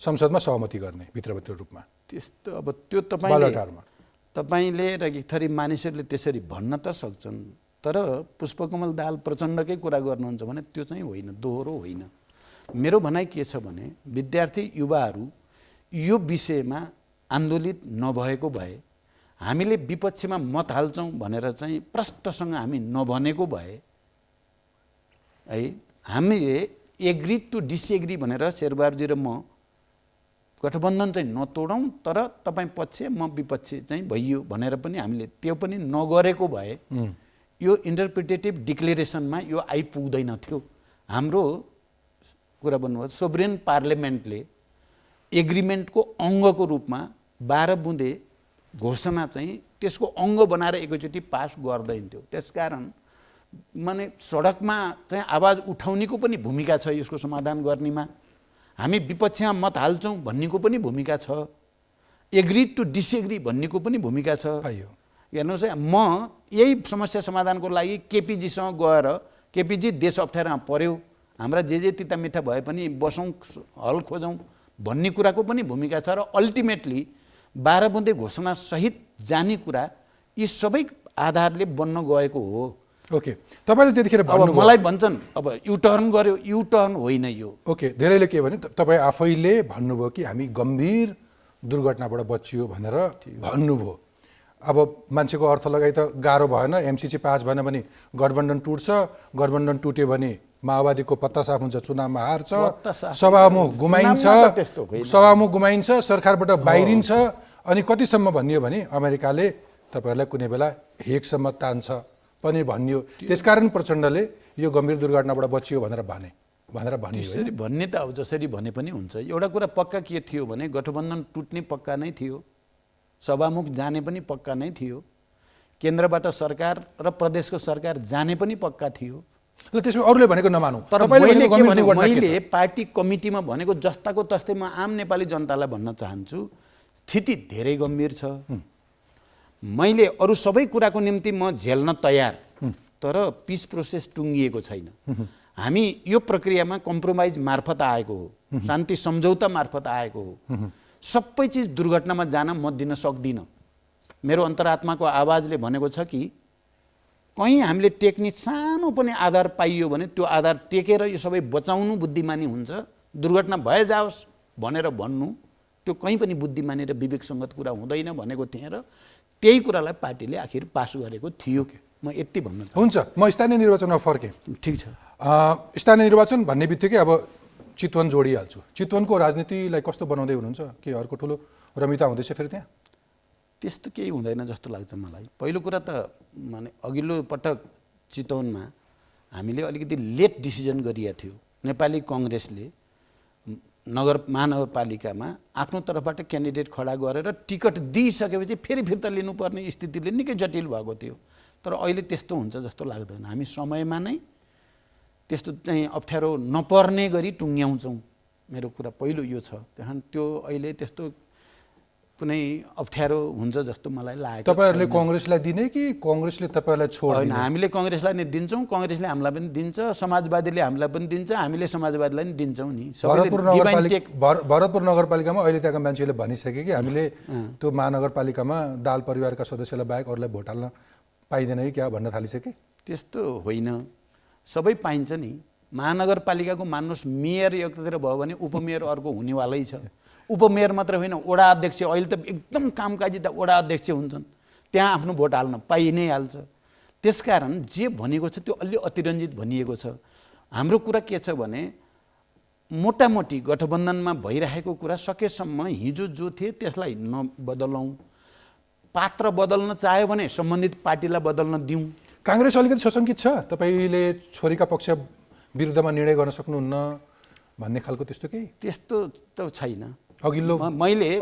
संसदमा सहमति गर्ने भित्रभित्र रूपमा। त्यस्तो अब त्यो तपाईँले र एक थरी मानिसहरूले त्यसरी भन्न त सक्छन्। तर पुष्पकमल दाहाल प्रचण्डकै कुरा गर्नुहुन्छ भने त्यो चाहिँ होइन, दोहोरो होइन। मेरो भनाइ के छ भने विद्यार्थी युवाहरू यो विषयमा आन्दोलित नभएको भए, हामीले विपक्षमा मत हाल्छौँ भनेर चाहिँ प्रष्टसँग हामी नभनेको भए है, हामीले एग्री टु डिसएग्री भनेर शेरबहादुरजी र म गठबन्धन चाहिँ नतोडौँ, तर तपाईँ पक्ष म विपक्ष चाहिँ भइयो भनेर पनि हामीले त्यो पनि नगरेको भए यो इन्टरप्रिटेटिभ डिक्लेरेसनमा यो आइपुग्दैन थियो। हाम्रो कुरा भन्नुभयो सोभरेन पार्लियामेन्टले एग्रिमेन्टको अङ्गको रूपमा 12 बुँदे घोषणा चाहिँ त्यसको अङ्ग बनाएर एकैचोटि पास गर्दैन्थ्यो। त्यसकारण माने सडकमा चाहिँ आवाज उठाउनेको पनि भूमिका छ यसको समाधान गर्नेमा, हामी विपक्षमा मत हाल्छौँ भन्नेको पनि भूमिका छ, एग्री टु डिसएग्री भन्नेको पनि भूमिका छ। हेर्नुहोस् है, म यही समस्या समाधानको लागि केपीजीसँग गएर केपीजी देश अप्ठ्यारोमा पर्यो, हाम्रा जे तिता मिठा भए पनि बसौँ हल खोजौँ भन्ने कुराको पनि भूमिका छ। र अल्टिमेटली 12 बुँदे घोषणा सहित जाने कुरा यी सबै आधारले बन्न गएको हो। ओके, तपाईँले त्यतिखेर अब मलाई भन्छन् अब युटर्न गर्यो, युटर्न होइन यो। ओके, धेरैले के भने तपाईँ आफैले भन्नुभयो कि हामी गम्भीर दुर्घटनाबाट बचियो भनेर भन्नुभयो। अब मान्छेको अर्थ लगाइ त गाह्रो भएन, एमसिसी पास भएन भने गठबन्धन टुट्छ, गठबन्धन टुट्यो भने माओवादीको पत्ता साफ हुन्छ, चुनावमा हार्छ, सभामुख गुमाइन्छ, सरकारबाट बाहिरिन्छ, अनि कतिसम्म भनियो भने अमेरिकाले तपाईँहरूलाई कुनै बेला हेगसम्म तान्छ पनि भनियो। त्यसकारण प्रचण्डले यो गम्भीर दुर्घटनाबाट बचियो भनेर भनियो। त्यसरी भन्ने त अब जसरी भने पनि हुन्छ। एउटा कुरा पक्का के थियो भने गठबन्धन टुट्ने पक्का नै थियो, सभामुख जाने पनि पक्का नै थियो, केन्द्रबाट सरकार र प्रदेशको सरकार जाने पनि पक्का थियो। र त्यसमा अरूले भनेको नमानौँ, तर मैले पार्टी कमिटीमा भनेको जस्ताको तस्तै म आम नेपाली जनतालाई भन्न चाहन्छु, स्थिति धेरै गम्भीर छ। मैले अरू सबै कुराको निम्ति म झेल्न तयार, तर पिस प्रोसेस टुङ्गिएको छैन। हामी यो प्रक्रियामा कम्प्रोमाइज मार्फत आएको हो, शान्ति सम्झौता मार्फत आएको हो। सबै चिज दुर्घटनामा जान म दिन सक्दिनँ। मेरो अन्तरात्माको आवाजले भनेको छ कि कहीँ हामीले टेक्ने सानो पनि आधार पाइयो भने त्यो आधार टेकेर यो सबै बचाउनु बुद्धिमानी हुन्छ। दुर्घटना भए जाओस् भनेर भन्नु त्यो कहीँ पनि बुद्धिमानी र विवेकसङ्गत कुरा हुँदैन भनेको थिएँ, र त्यही कुरालाई पार्टीले आखिर पास गरेको थियो। म यति भन्न चाहन्छु। हुन्छ, म स्थानीय निर्वाचनमा फर्केँ। ठिक छ, स्थानीय निर्वाचन भन्ने बित्तिकै अब चितवन जोडिहाल्छु। चितवनको राजनीतिलाई कस्तो बनाउँदै हुनुहुन्छ? के अर्को ठुलो रमिता हुँदैछ फेरि त्यहाँ? त्यस्तो केही हुँदैन जस्तो लाग्छ मलाई। पहिलो कुरा त माने अघिल्लो पटक चितवनमा हामीले अलिकति लेट डिसिजन गरिएको थियो। नेपाली कङ्ग्रेसले महानगरपालिकामा आफ्नो तर्फबाट क्यान्डिडेट खडा गरेर टिकट दिइसकेपछि फेरि फिर्ता लिनुपर्ने स्थितिले निकै जटिल भएको थियो। तर अहिले त्यस्तो हुन्छ जस्तो लाग्दैन। हामी समयमा नै त्यस्तो चाहिँ अप्ठ्यारो नपर्ने गरी टुङ्ग्याउँछौँ। मेरो कुरा पहिलो यो छ। त्यहाँ त्यो अहिले त्यस्तो कुनै अप्ठ्यारो हुन्छ जस्तो मलाई लागेको। तपाईँहरूले कङ्ग्रेसलाई दिने कि कङ्ग्रेसले तपाईँहरूलाई छोड्दैन? हामीले कङ्ग्रेसलाई नै दिन्छौँ, कङ्ग्रेसले हामीलाई पनि दिन्छ, समाजवादीले हामीलाई पनि दिन्छ, हामीले समाजवादीलाई पनि दिन्छौँ नि। भरतपुर नगरपालिकामा अहिले त्यहाँका मान्छेले भनिसके कि हामीले त्यो महानगरपालिकामा दाल परिवारका सदस्यलाई बाहेक अरूलाई भोट हाल्न पाइँदैन कि क्या भन्न थालिसके? त्यस्तो होइन, सबै पाइन्छ नि। महानगरपालिकाको मान्नुहोस् मेयर एकतिर भयो भने उपमेयर अर्को हुनेवालै छ। उपमेयर मात्र होइन, वडा अध्यक्ष अहिले त एकदम कामकाजी त वडा अध्यक्ष हुन्छन्, त्यहाँ आफ्नो भोट हाल्न पाइ नै हाल्छ। त्यसकारण जे भनेको छ त्यो अलि अतिरञ्जित भनिएको छ। हाम्रो कुरा के छ भने मोटामोटी गठबन्धनमा भइरहेको कुरा सकेसम्म हिजो जो थिए त्यसलाई नबदलौँ, पात्र बदल्न चाह्यो भने सम्बन्धित पार्टीलाई बदल्न दिउँ। काङ्ग्रेस अलिकति सशङ्कित छ, तपाईँले छोरीका पक्ष विरुद्धमा निर्णय गर्न सक्नुहुन्न भन्ने खालको त्यस्तो केही? त्यस्तो त छैन। मैले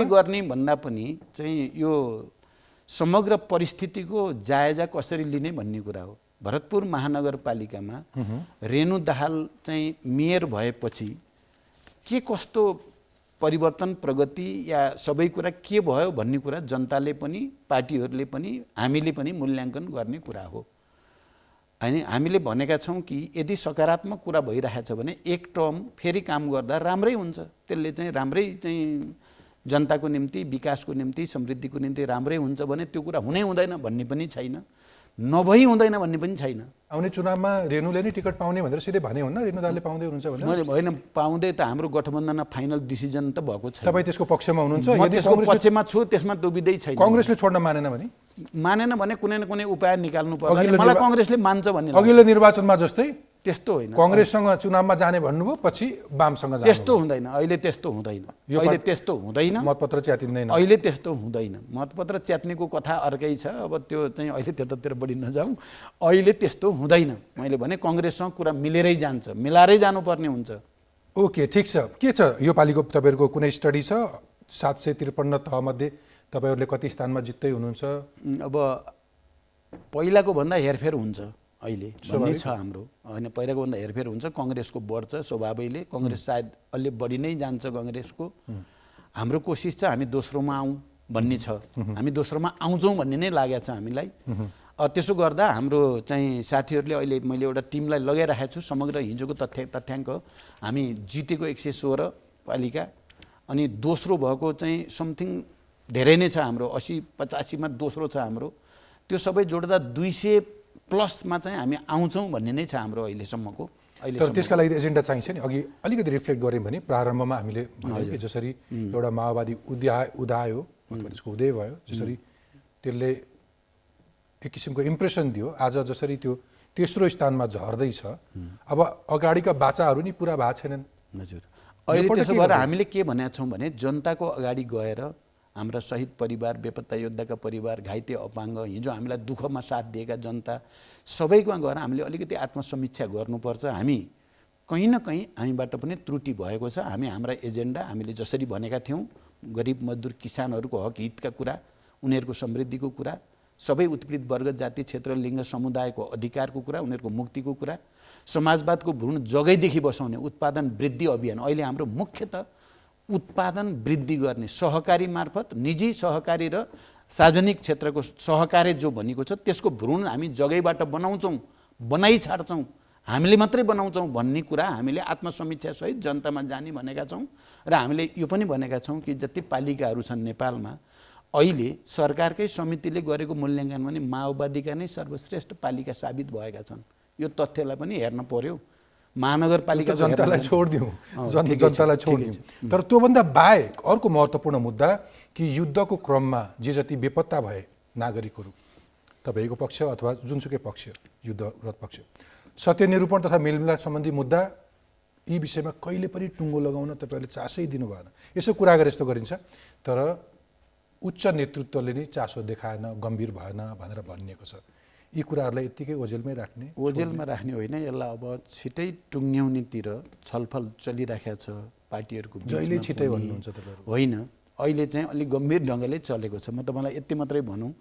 गर्ने भन्दा पनि चाहिँ यो समग्र परिस्थितिको जायजा कसरी लिने भन्ने कुरा हो। भरतपुर महानगरपालिकामा रेणु दाहाल चाहिँ मेयर भएपछि के कस्तो परिवर्तन प्रगति या सबै कुरा के भयो भन्ने कुरा जनताले पनि पार्टीहरूले पनि हामीले पनि मूल्याङ्कन गर्ने कुरा हो। अनि हामीले भनेका छौँ कि यदि सकारात्मक कुरा भइरहेछ भने एक टर्म फेरि काम गर्दा राम्रै हुन्छ, त्यसले चाहिँ राम्रै चाहिँ जनताको निम्ति, विकासको निम्ति, समृद्धिको निम्ति राम्रै हुन्छ भने त्यो कुरा हुनै हुँदैन भन्ने पनि छैन। नभई हुँदैन भन्ने पनि छैन। आउने चुनावमा रेणुले नै टिकट पाउने भनेर सिधै भने हुन्न, रेणु दाहालले पाउँदै हुनुहुन्छ भनेर? मैले होइन, पाउँदै त हाम्रो गठबन्धनमा फाइनल डिसिजन त भएको छैन। तपाईँ त्यसको पक्षमा हुनुहुन्छ? म यदि त्यसको पक्षमा छु, त्यसमा दुबिँदै छैन। कङ्ग्रेसले छोड्न मानेन भने? मानेन भने कुनै न कुनै उपाय निकाल्नु पर्ला। मलाई कङ्ग्रेसले मान्छ भन्ने लाग्छ। अघिल्लो निर्वाचनमा जस्तै त्यस्तो होइन, कङ्ग्रेससँग चुनावमा जाने भन्नुभयो, पछि वामसँग जाने त्यस्तो हुँदैन। अहिले त्यस्तो हुँदैन, अहिले त्यस्तो हुँदैन, मतपत्र च्यातिँदैन। अहिले त्यस्तो हुँदैन। मतपत्र च्यात्नेको कथा अर्कै छ, अब त्यो चाहिँ अहिले त्यतातिर बढी नजाउँ। अहिले त्यस्तो हुँदैन। मैले भने कङ्ग्रेससँग कुरा मिलेरै जान्छ, मिलाएरै जानुपर्ने हुन्छ। ओके, ठिक छ। के छ योपालिको तपाईँहरूको कुनै स्टडी छ? 753 तहमध्ये तपाईँहरूले कति स्थानमा जित्दै हुनुहुन्छ? अब पहिलाको भन्दा हेरफेर हुन्छ अहिले भन्ने छ हाम्रो, होइन पहिलाको भन्दा हेरफेर हुन्छ। कङ्ग्रेसको बढ्छ स्वभावैले, कङ्ग्रेस सायद अलि बढी नै जान्छ कङ्ग्रेसको। हाम्रो कोसिस छ हामी दोस्रोमा आउँ भन्ने छ, हामी दोस्रोमा आउँछौँ भन्ने नै लागेको छ हामीलाई। त्यसो गर्दा हाम्रो चाहिँ साथीहरूले अहिले मैले एउटा टिमलाई लगाइराखेको छु। समग्र हिजोको तथ्याङ्क हामी जितेको 116 पालिका, अनि दोस्रो भएको चाहिँ समथिङ धेरै नै छ हाम्रो, 80-85मा दोस्रो छ हाम्रो। त्यो सबै जोड्दा 200+ चाहिँ हामी आउँछौँ भन्ने नै छ हाम्रो अहिलेसम्मको। तर त्यसका लागि एजेन्डा चाहिन्छ नि। अघि अलिकति रिफ्लेक्ट गऱ्यौँ भने प्रारम्भमा हामीले भन्यौँ कि जसरी एउटा माओवादी उदायो अथवा त्यसको उदय भयो, जसरी त्यसले एक किसिमको इम्प्रेसन दियो, आज जसरी त्यो तेस्रो स्थानमा झर्दैछ, अब अगाडिका बाचाहरू नि पुरा भएको छैनन्। हजुर, अहिले त्यसो भएर हामीले के भनेका छौँ भने जनताको अगाडि गएर हाम्रा शहीद परिवार, बेपत्ता योद्धाका परिवार, घाइते अपाङ्ग, हिजो हामीलाई दुःखमा साथ दिएका जनता सबैकोमा गएर हामीले अलिकति आत्मसमीक्षा गर्नुपर्छ। हामी कहीँ न कहीँ हामीबाट पनि त्रुटि भएको छ। हामी हाम्रा एजेन्डा हामीले जसरी भनेका थियौँ, गरिब मजदुर किसानहरूको हक हितका कुरा, उनीहरूको समृद्धिको कुरा, सबै उत्पीडित वर्ग, जाति, क्षेत्र, लिङ्ग, समुदायको अधिकारको कुरा, उनीहरूको मुक्तिको कुरा, समाजवादको भ्रूण जगैदेखि बसाउने उत्पादन वृद्धि अभियान। अहिले हाम्रो मुख्यतः उत्पादन वृद्धि गर्ने सहकारी मार्फत, निजी सहकारी र सार्वजनिक क्षेत्रको सहकारी जो भनेको छ त्यसको भ्रूण हामी जगैबाट बनाउँछौँ, बनाइ छाड्छौँ, हामीले मात्रै बनाउँछौँ भन्ने कुरा हामीले आत्मसमीक्षा सहित जनतामा जाने भनेका छौँ। र हामीले यो पनि भनेका छौँ कि जति पालिकाहरू छन् नेपालमा, अहिले सरकारकै समितिले गरेको मूल्याङ्कन पनि माओवादीका नै सर्वश्रेष्ठ पालिका साबित भएका छन्। यो तथ्यलाई पनि हेर्न पर्यो। महानगरपालिका जनतालाई छोडिदिउँ, जनतालाई छोडिदिउँ। तर त्योभन्दा बाहेक अर्को महत्त्वपूर्ण मुद्दा कि युद्धको क्रममा जे जति बेपत्ता भए नागरिकहरू, तपाईँको पक्ष अथवा जुनसुकै पक्ष, युद्धरत पक्ष, सत्यनिरूपण तथा मेलमिलाप सम्बन्धी मुद्दा, यी विषयमा कहिले पनि टुङ्गो लगाउन तपाईँहरूले चासै दिनु भएन। यसो कुरा गरे जस्तो गरिन्छ, तर उच्च नेतृत्वले नै चासो देखाएन, गम्भीर भएन भनेर भनिएको छ। यी कुराहरूलाई यत्तिकै ओझेलमै राख्ने? ओझेलमा राख्ने होइन, यसलाई अब छिटै टुङ्ग्याउनेतिर छलफल चलिराखेको छ पार्टीहरूको बिचमा। जहिले छिटै भन्नुहुन्छ तपाईँहरू? होइन, अहिले चाहिँ अलिक गम्भीर ढङ्गले चलेको छ। म तपाईँलाई यति मात्रै भनौँ,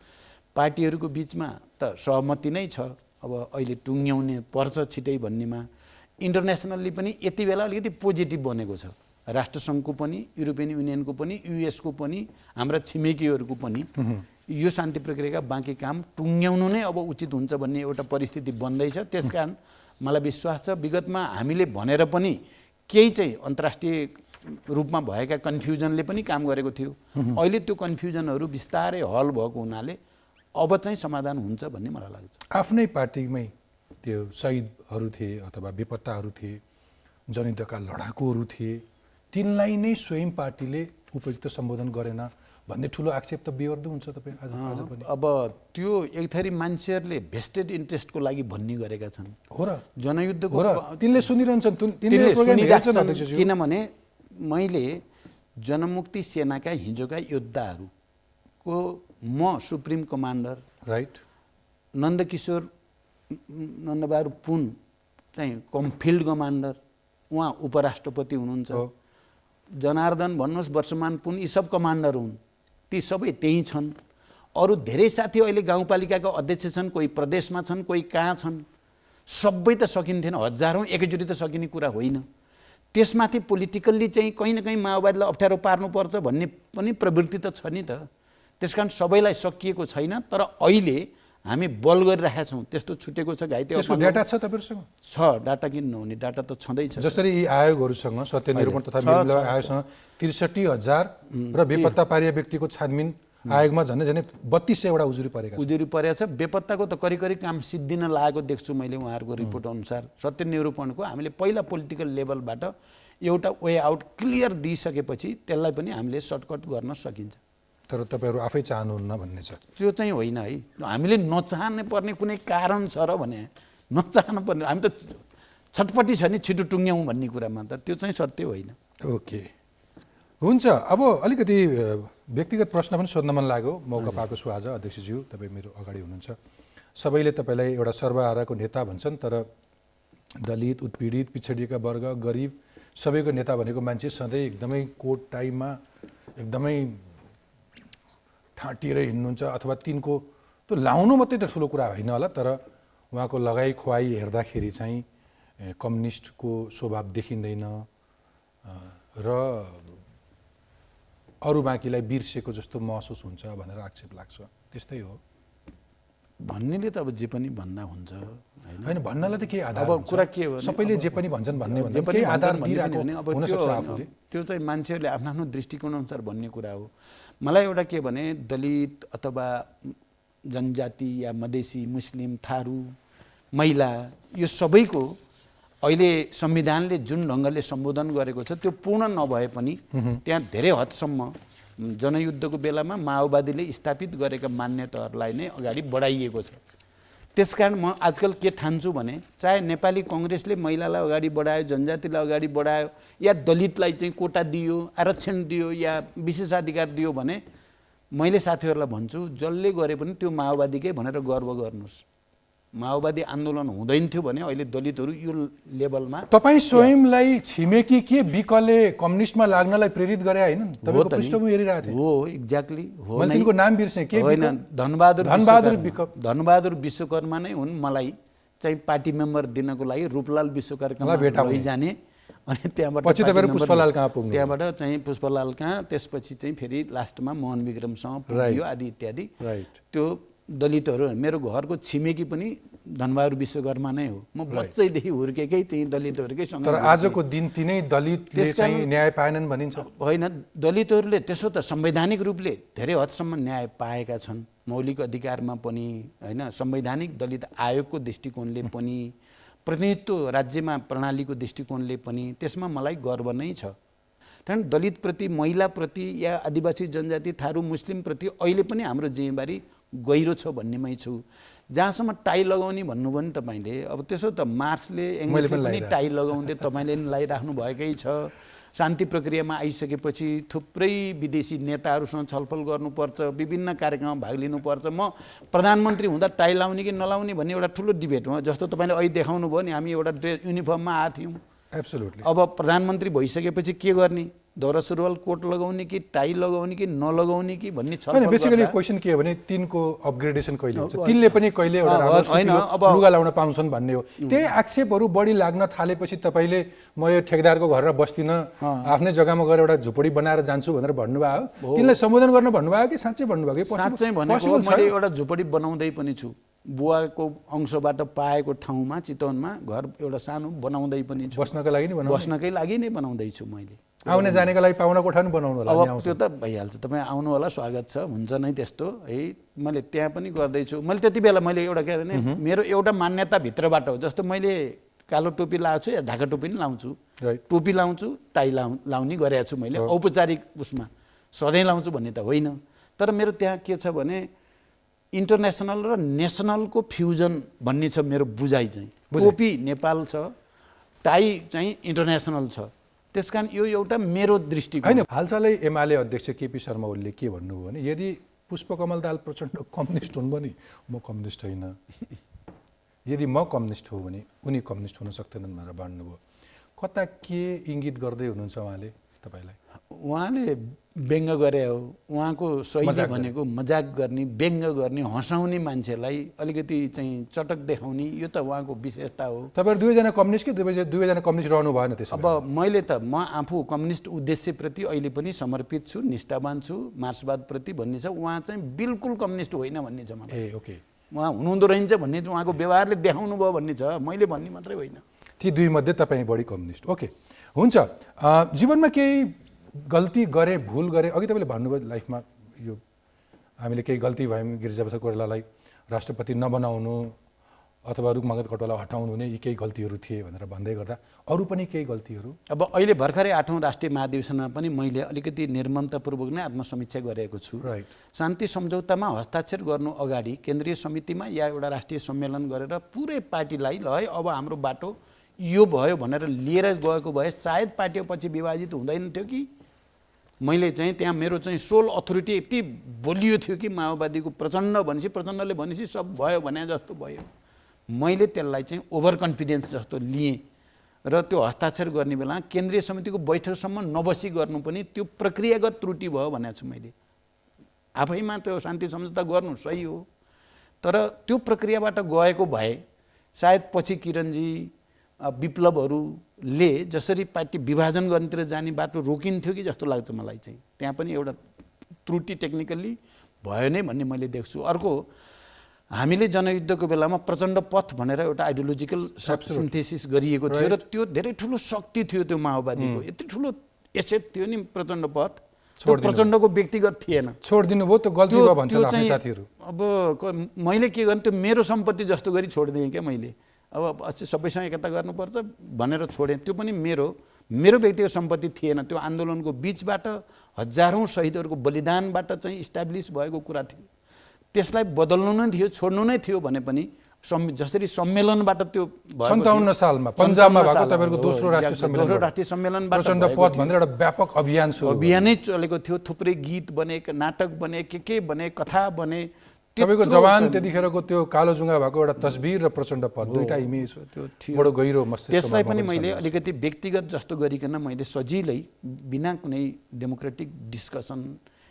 पार्टीहरूको बिचमा त सहमति नै छ। अब अहिले टुङ्ग्याउने पर्छ छिटै भन्नेमा इन्टरनेसनल्ली पनि यति बेला अलिकति पोजिटिभ बनेको छ। राष्ट्रसङ्घको पनि, युरोपियन युनियनको पनि, युएसको पनि, हाम्रा छिमेकीहरूको पनि यो शान्ति प्रक्रियाका बाँकी काम टुङ्ग्याउनु नै अब उचित हुन्छ भन्ने एउटा परिस्थिति बन्दैछ। त्यसकारण मलाई विश्वास छ विगतमा हामीले भनेर पनि केही चाहिँ अन्तर्राष्ट्रिय रूपमा भएका कन्फ्युजनले पनि काम गरेको थियो। अहिले त्यो कन्फ्युजनहरू बिस्तारै हल भएको हुनाले अब चाहिँ समाधान हुन्छ भन्ने मलाई लाग्छ। आफ्नै पार्टीमै त्यो शहीदहरू थिए अथवा बेपत्ताहरू थिए, जनयुद्धका लडाकुहरू थिए, तिनलाई नै स्वयं पार्टीले उपयुक्त सम्बोधन गरेन भन्ने ठुलो आक्षेप त बेहोर्दो हुन्छ तपाईँ आज पनि। अब त्यो एक थरी मान्छेहरूले भेस्टेड इन्ट्रेस्टको लागि भन्ने गरेका छन्। हो र? जनयुद्धको हो र? तिनले सुनिरहन्छन्, किनभने मैले जनमुक्ति सेनाका हिजोका योद्धाहरूको म supreme commander, right, Nandakishor Nandabahadur Pun चाहिँ फिल्ड कमान्डर, उहाँ उपराष्ट्रपति हुनुहुन्छ, जनार्दन भन्नुहोस्, वर्षमान पुन, यी सब कमान्डर हुन्, ती सबै त्यहीँ छन्। अरू धेरै साथी अहिले गाउँपालिकाका अध्यक्ष छन्, कोही प्रदेशमा छन्, कोही कहाँ छन्। सबै त सकिन्थेन, हजारौँ एकैचोटि त सकिने कुरा होइन। त्यसमाथि पोलिटिकल्ली चाहिँ कहीँ न कहीँ माओवादीलाई अप्ठ्यारो पार्नुपर्छ भन्ने पनि प्रवृत्ति त छ नि त। त्यसकारण सबैलाई सकिएको छैन, तर अहिले हामी बल गरिरहेका छौँ। त्यस्तो छुटेको छ, घाइते डाटा छ तपाईँहरूसँग? छ, डाटा किन नहुने, डाटा त छँदैछ। जसरी यी आयोगहरूसँग, सत्यनिरूपण तथा मेलमिलाप आयोगसँग 63,000 र बेपत्ता पारिया व्यक्तिको छानबिन आयोगमा झन् झन् 3200 उजुरी परेका छन्। उजुरी परेको छ। बेपत्ताको त करिब काम सिद्धिन लागेको देख्छु मैले उहाँहरूको रिपोर्ट अनुसार। सत्य निरूपणको हामीले पहिला पोलिटिकल लेभलबाट एउटा वे आउट क्लियर दिइसकेपछि त्यसलाई पनि हामीले सर्टकट गर्न सकिन्छ। तर तपाईँहरू आफै चाहनुहुन्न भन्ने छ। त्यो चाहिँ होइन है, हामीले नचाहने पर्ने कुनै कारण छ र भने नचाहनु पर्ने, हामी त छटपट्टि छ नि छिटो टुङ्ग्यौँ भन्ने कुरामा, त त्यो चाहिँ सत्य होइन। ओके, हुन्छ। अब अलिकति व्यक्तिगत प्रश्न पनि सोध्न मन लाग्यो, मौका पाएको छु आज। अध्यक्षज्यू तपाईँ मेरो अगाडि हुनुहुन्छ, सबैले तपाईँलाई एउटा सर्वहाराको नेता भन्छन्, तर दलित, उत्पीडित, पिछडिएका वर्ग, गरिब सबैको नेता भनेको मान्छे सधैँ एकदमै कोट टाइममा एकदमै ठाँटिएर हिँड्नुहुन्छ, अथवा तिनको त्यो लाउनु मात्रै त ठुलो कुरा होइन होला, तर उहाँको लगाइ खुवाई हेर्दाखेरि चाहिँ कम्युनिस्टको स्वभाव देखिँदैन र अरू बाँकीलाई बिर्सेको जस्तो महसुस हुन्छ भनेर आक्षेप लाग्छ। त्यस्तै हो भन्नेले त अब जे पनि भन्दा हुन्छ होइन? भन्नलाई त केही आधार अब कुरा के हो, सबैले जे पनि भन्छन् भन्ने जे पनि केही आधार भन्ने दिइरहेको भने अब हुन त्यो सक्छ आफूले। त्यो चाहिँ मान्छेहरूले आफ्नो आफ्नो दृष्टिकोण अनुसार भन्ने कुरा हो। मलाई एउटा के भने दलित अथवा जनजाति या मधेसी, मुस्लिम, थारू, महिला यो सबैको अहिले संविधानले जुन ढङ्गले सम्बोधन गरेको छ त्यो पूर्ण नभए पनि त्यहाँ धेरै हदसम्म जनयुद्धको बेलामा माओवादीले स्थापित गरेका मान्यताहरूलाई नै अगाडि बढाइएको छ। त्यसकारण म आजकल के ठान्छु भने चाहे नेपाली कङ्ग्रेसले महिलालाई अगाडि बढायो, जनजातिलाई अगाडि बढायो, या दलितलाई चाहिँ कोटा दियो, आरक्षण दियो, या विशेषाधिकार दियो भने मैले साथीहरूलाई भन्छु जसले गरे पनि त्यो माओवादीकै भनेर गर्व गर्नुहोस्। माओवादी आन्दोलन हुँदैन थियो भने अहिले दलितहरू यो लेभलमा। तपाईँ स्वयंलाई छिमेकी के विकले कम्युनिस्टमा लाग्नलाई प्रेरित गरे होइन? तपाईँको पृष्ठभूमि हेरिरहेको थिएँ। हो, एक्ज्याक्टली हो। मैले तिनको नाम बिर्सेँ। के होइन, धनबहादुर विक। धनबहादुर विश्वकर्मा नै हुन् मलाई चाहिँ पार्टी मेम्बर दिनको लागि रूपलाल विश्वकर्मा लैजाने, अनि त्यहाँबाट पछि तपाईँहरू पुष्पलाल कहाँ पुग्नु? त्यहाँबाट चाहिँ पुष्पलाल कहाँ, त्यसपछि चाहिँ फेरि लास्टमा मोहन विक्रमसँग पुग्यो आदि इत्यादि। त्यो दलितहरू मेरो घरको छिमेकी पनि धनबहादुर विश्वकर्मा नै हो। म बच्चैदेखि हुर्केकै चाहिँ दलितहरूकै सँग। तर आजको दिन तिनै दलितले चाहिँ न्याय पाएनन् भनिन्छ। होइन, दलितहरूले त्यसो त संवैधानिक रूपले धेरै हदसम्म न्याय पाएका छन्, मौलिक अधिकारमा पनि होइन, संवैधानिक दलित आयोगको दृष्टिकोणले पनि, प्रतिनिधित्व राज्यमा प्रणालीको दृष्टिकोणले पनि, त्यसमा मलाई गर्व नै छ। कारण दलितप्रति, महिलाप्रति या आदिवासी जनजाति, थारू, मुस्लिमप्रति अहिले पनि हाम्रो जिम्मेवारी गहिरो छ भन्नेमै छु। जहाँसम्म टाई लगाउने भन्नुभयो नि तपाईँले, अब त्यसो त मार्क्सले एङ्ग्रेसले पनि टाई लगाउँदै तपाईँले पनि लगाइराख्नु भएकै छ। शान्ति प्रक्रियामा आइसकेपछि थुप्रै विदेशी नेताहरूसँग छलफल गर्नुपर्छ, विभिन्न कार्यक्रममा भाग लिनुपर्छ। म प्रधानमन्त्री हुँदा टाई लाउने कि नलाउने भन्ने एउटा ठुलो डिबेट हो। जस्तो तपाईँले अहिले देखाउनु भयो नि, हामी एउटा ड्रेस युनिफर्ममा आएको थियौँ। एब्सोल्युटली। अब प्रधानमन्त्री भइसकेपछि के गर्ने, दौरा सुरुवाल कोट लगाउने कि टाई लगाउने कि नलगाउने कि भन्ने छ। बेसिकली क्वेसन के हो भने तिनको अपग्रेडेसन कहिले हुन्छ, तिनले पनि कहिले एउटा लुगा लाउन पाउँछन् भन्ने हो। त्यही आक्षेपहरू बढी लाग्न थालेपछि तपाईँले म यो ठेकदारको घरमा बस्दिनँ, आफ्नै जग्गामा गएर एउटा झुपडी बनाएर जान्छु भनेर भन्नुभयो हो? तिनलाई सम्बोधन गर्न भन्नुभयो कि साँच्चै भन्नुभयो? साँच्चै भनेको मैले एउटा झुपडी बनाउँदै पनि छु। बुवाको अंशबाट पाएको ठाउँमा चितवनमा घर एउटा सानो बनाउँदै पनि छु। बस्नका लागि नै बनाउँदैछु मैले। आउने जानेको लागि पाहुना कोठा पनि बनाउनु होला। अब त्यो त भइहाल्छ, तपाईँ आउनु होला, स्वागत छ, हुन्छ नै त्यस्तो है। मैले त्यहाँ पनि गर्दैछु। मैले त्यति बेला मैले एउटा के भने मेरो एउटा मान्यताभित्रबाट हो। जस्तो मैले कालो टोपी लगाएको छु या ढाका टोपी पनि लाउँछु, टोपी लाउँछु, टाई लाउने गरेको छु मैले औपचारिक उसमा। सधैँ लाउँछु भन्ने त होइन, तर मेरो त्यहाँ के छ भने इन्टरनेसनल र नेसनलको फ्युजन भन्ने छ मेरो बुझाइ चाहिँ। टोपी नेपाल छ, टाई चाहिँ इन्टरनेसनल छ। त्यसकारण यो एउटा मेरो दृष्टिकोण होइन। हालसालै एमाले अध्यक्ष केपी शर्मा ओलीले के भन्नुभयो भने यदि पुष्पकमल दाहाल प्रचण्ड कम्युनिस्ट हुन् भने म कम्युनिस्ट होइन, यदि म कम्युनिस्ट हो भने उनी कम्युनिस्ट हुन सक्दैनन् भनेर भन्नुभयो। कता के इङ्गित गर्दै हुनुहुन्छ उहाँले तपाईँलाई? उहाँले व्यङ्ग गरे हो। उहाँको शैली भनेको मजाक गर्ने, व्यङ्ग गर्ने, हँसाउने, मान्छेलाई अलिकति चाहिँ चटक देखाउने, यो त उहाँको विशेषता हो। तपाईँहरू दुवैजना कम्युनिस्ट कि दुवैजना कम्युनिस्ट रहनु भएन त्यसो? अब मैले त म आफू कम्युनिस्ट उद्देश्यप्रति अहिले पनि समर्पित छु, निष्ठावान छु, मार्क्सवादप्रति भन्ने छ। उहाँ चाहिँ बिल्कुल कम्युनिस्ट होइन भन्ने छ मलाई। ए ओके। उहाँ हुनुहुँदो रहेछ भन्ने चाहिँ उहाँको व्यवहारले देखाउनु भयो भन्ने छ, मैले भन्ने मात्रै होइन। ती दुई मध्ये तपाईँ बढी कम्युनिस्ट। ओके, हुन्छ। जीवनमा केही गल्ती गरे, भुल गरे, अघि तपाईँले भन्नुभयो लाइफमा यो हामीले केही गल्ती भयौँ गिरिजाप्रसाद कोइरालालाई राष्ट्रपति नबनाउनु अथवा रुखमागत कटुवालाई हटाउनु हुने यी केही गल्तीहरू थिए भनेर भन्दै गर्दा अरू पनि केही गल्तीहरू अब अहिले भर्खरै 8औं राष्ट्रिय महाधिवेशनमा पनि मैले अलिकति निर्ममतापूर्वक नै आत्मसमीक्षा गरेको छु। राइट। शान्ति सम्झौतामा हस्ताक्षर गर्नु अगाडि केन्द्रीय समितिमा या एउटा राष्ट्रिय सम्मेलन गरेर पुरै पार्टीलाई ल है अब हाम्रो बाटो यो भयो भनेर लिएर गएको भए सायद पार्टी पछि विभाजित हुँदैन थियो कि। मैले चाहिँ त्यहाँ मेरो चाहिँ सोल अथोरिटी यति बलियो थियो कि माओवादीको प्रचण्ड प्रचण्डले भनेपछि सब भयो भने जस्तो भयो। मैले त्यसलाई चाहिँ ओभर कन्फिडेन्स जस्तो लिएँ र त्यो हस्ताक्षर गर्ने बेला केन्द्रीय समितिको बैठकसम्म नबसी गर्नु पनि त्यो प्रक्रियागत त्रुटि भयो भनेको छु मैले। आफैमा त्यो शान्ति सम्झौता गर्नु सही हो, तर त्यो प्रक्रियाबाट गएको भए सायद पछि किरणजी विप्लवहरूले जसरी पार्टी विभाजन गर्नेतिर जाने बाटो रोकिन्थ्यो कि जस्तो लाग्छ मलाई चाहिँ। त्यहाँ पनि एउटा त्रुटि टेक्निकल्ली भयो नै भन्ने मैले देख्छु। अर्को, हामीले जनयुद्धको बेलामा प्रचण्ड पथ भनेर एउटा आइडियोलोजिकल सिन्थेसिस गरिएको थियो र त्यो धेरै ठुलो शक्ति थियो त्यो माओवादीको, यति ठुलो एसेट थियो नि प्रचण्ड पथ, त्यो प्रचण्डको व्यक्तिगत थिएन। छोडिदिनु भयो, त्यो गल्ती भयो भन्छन् आफ्नै साथीहरू। अब मैले के गर्ने, त्यो मेरो सम्पत्ति जस्तो गरी छोडिदिएँ क्या मैले। अब सबैसँग एकता गर्नुपर्छ भनेर छोडेँ, त्यो पनि मेरो व्यक्तिगत सम्पत्ति थिएन। त्यो आन्दोलनको बिचबाट हजारौँ शहीदहरूको बलिदानबाट चाहिँ इस्टाब्लिस भएको कुरा थियो, त्यसलाई बदल्नु नै थियो, छोड्नु नै थियो भने पनि जसरी सम्मेलनबाट त्यो 57 सालमा पन्जाबमा भएको तपाईँको दोस्रो राष्ट्रिय सम्मेलनबाट प्रचण्ड पथ भनेर एउटा व्यापक अभियानै चलेको थियो। थुप्रै गीत बने, नाटक बने, के बने, कथा बने। तपाईँको जवान त्यतिखेरको त्यो कालो जुङ्गा भएको एउटा तस्बिर र प्रचण्ड पथ दुईटा इमेज त्यो थियो, बडो गहिरो मस्तिष्कमा। त्यसलाई पनि मैले अलिकति व्यक्तिगत जस्तो गरिकन मैले सजिलै बिना कुनै डेमोक्रेटिक डिस्कसन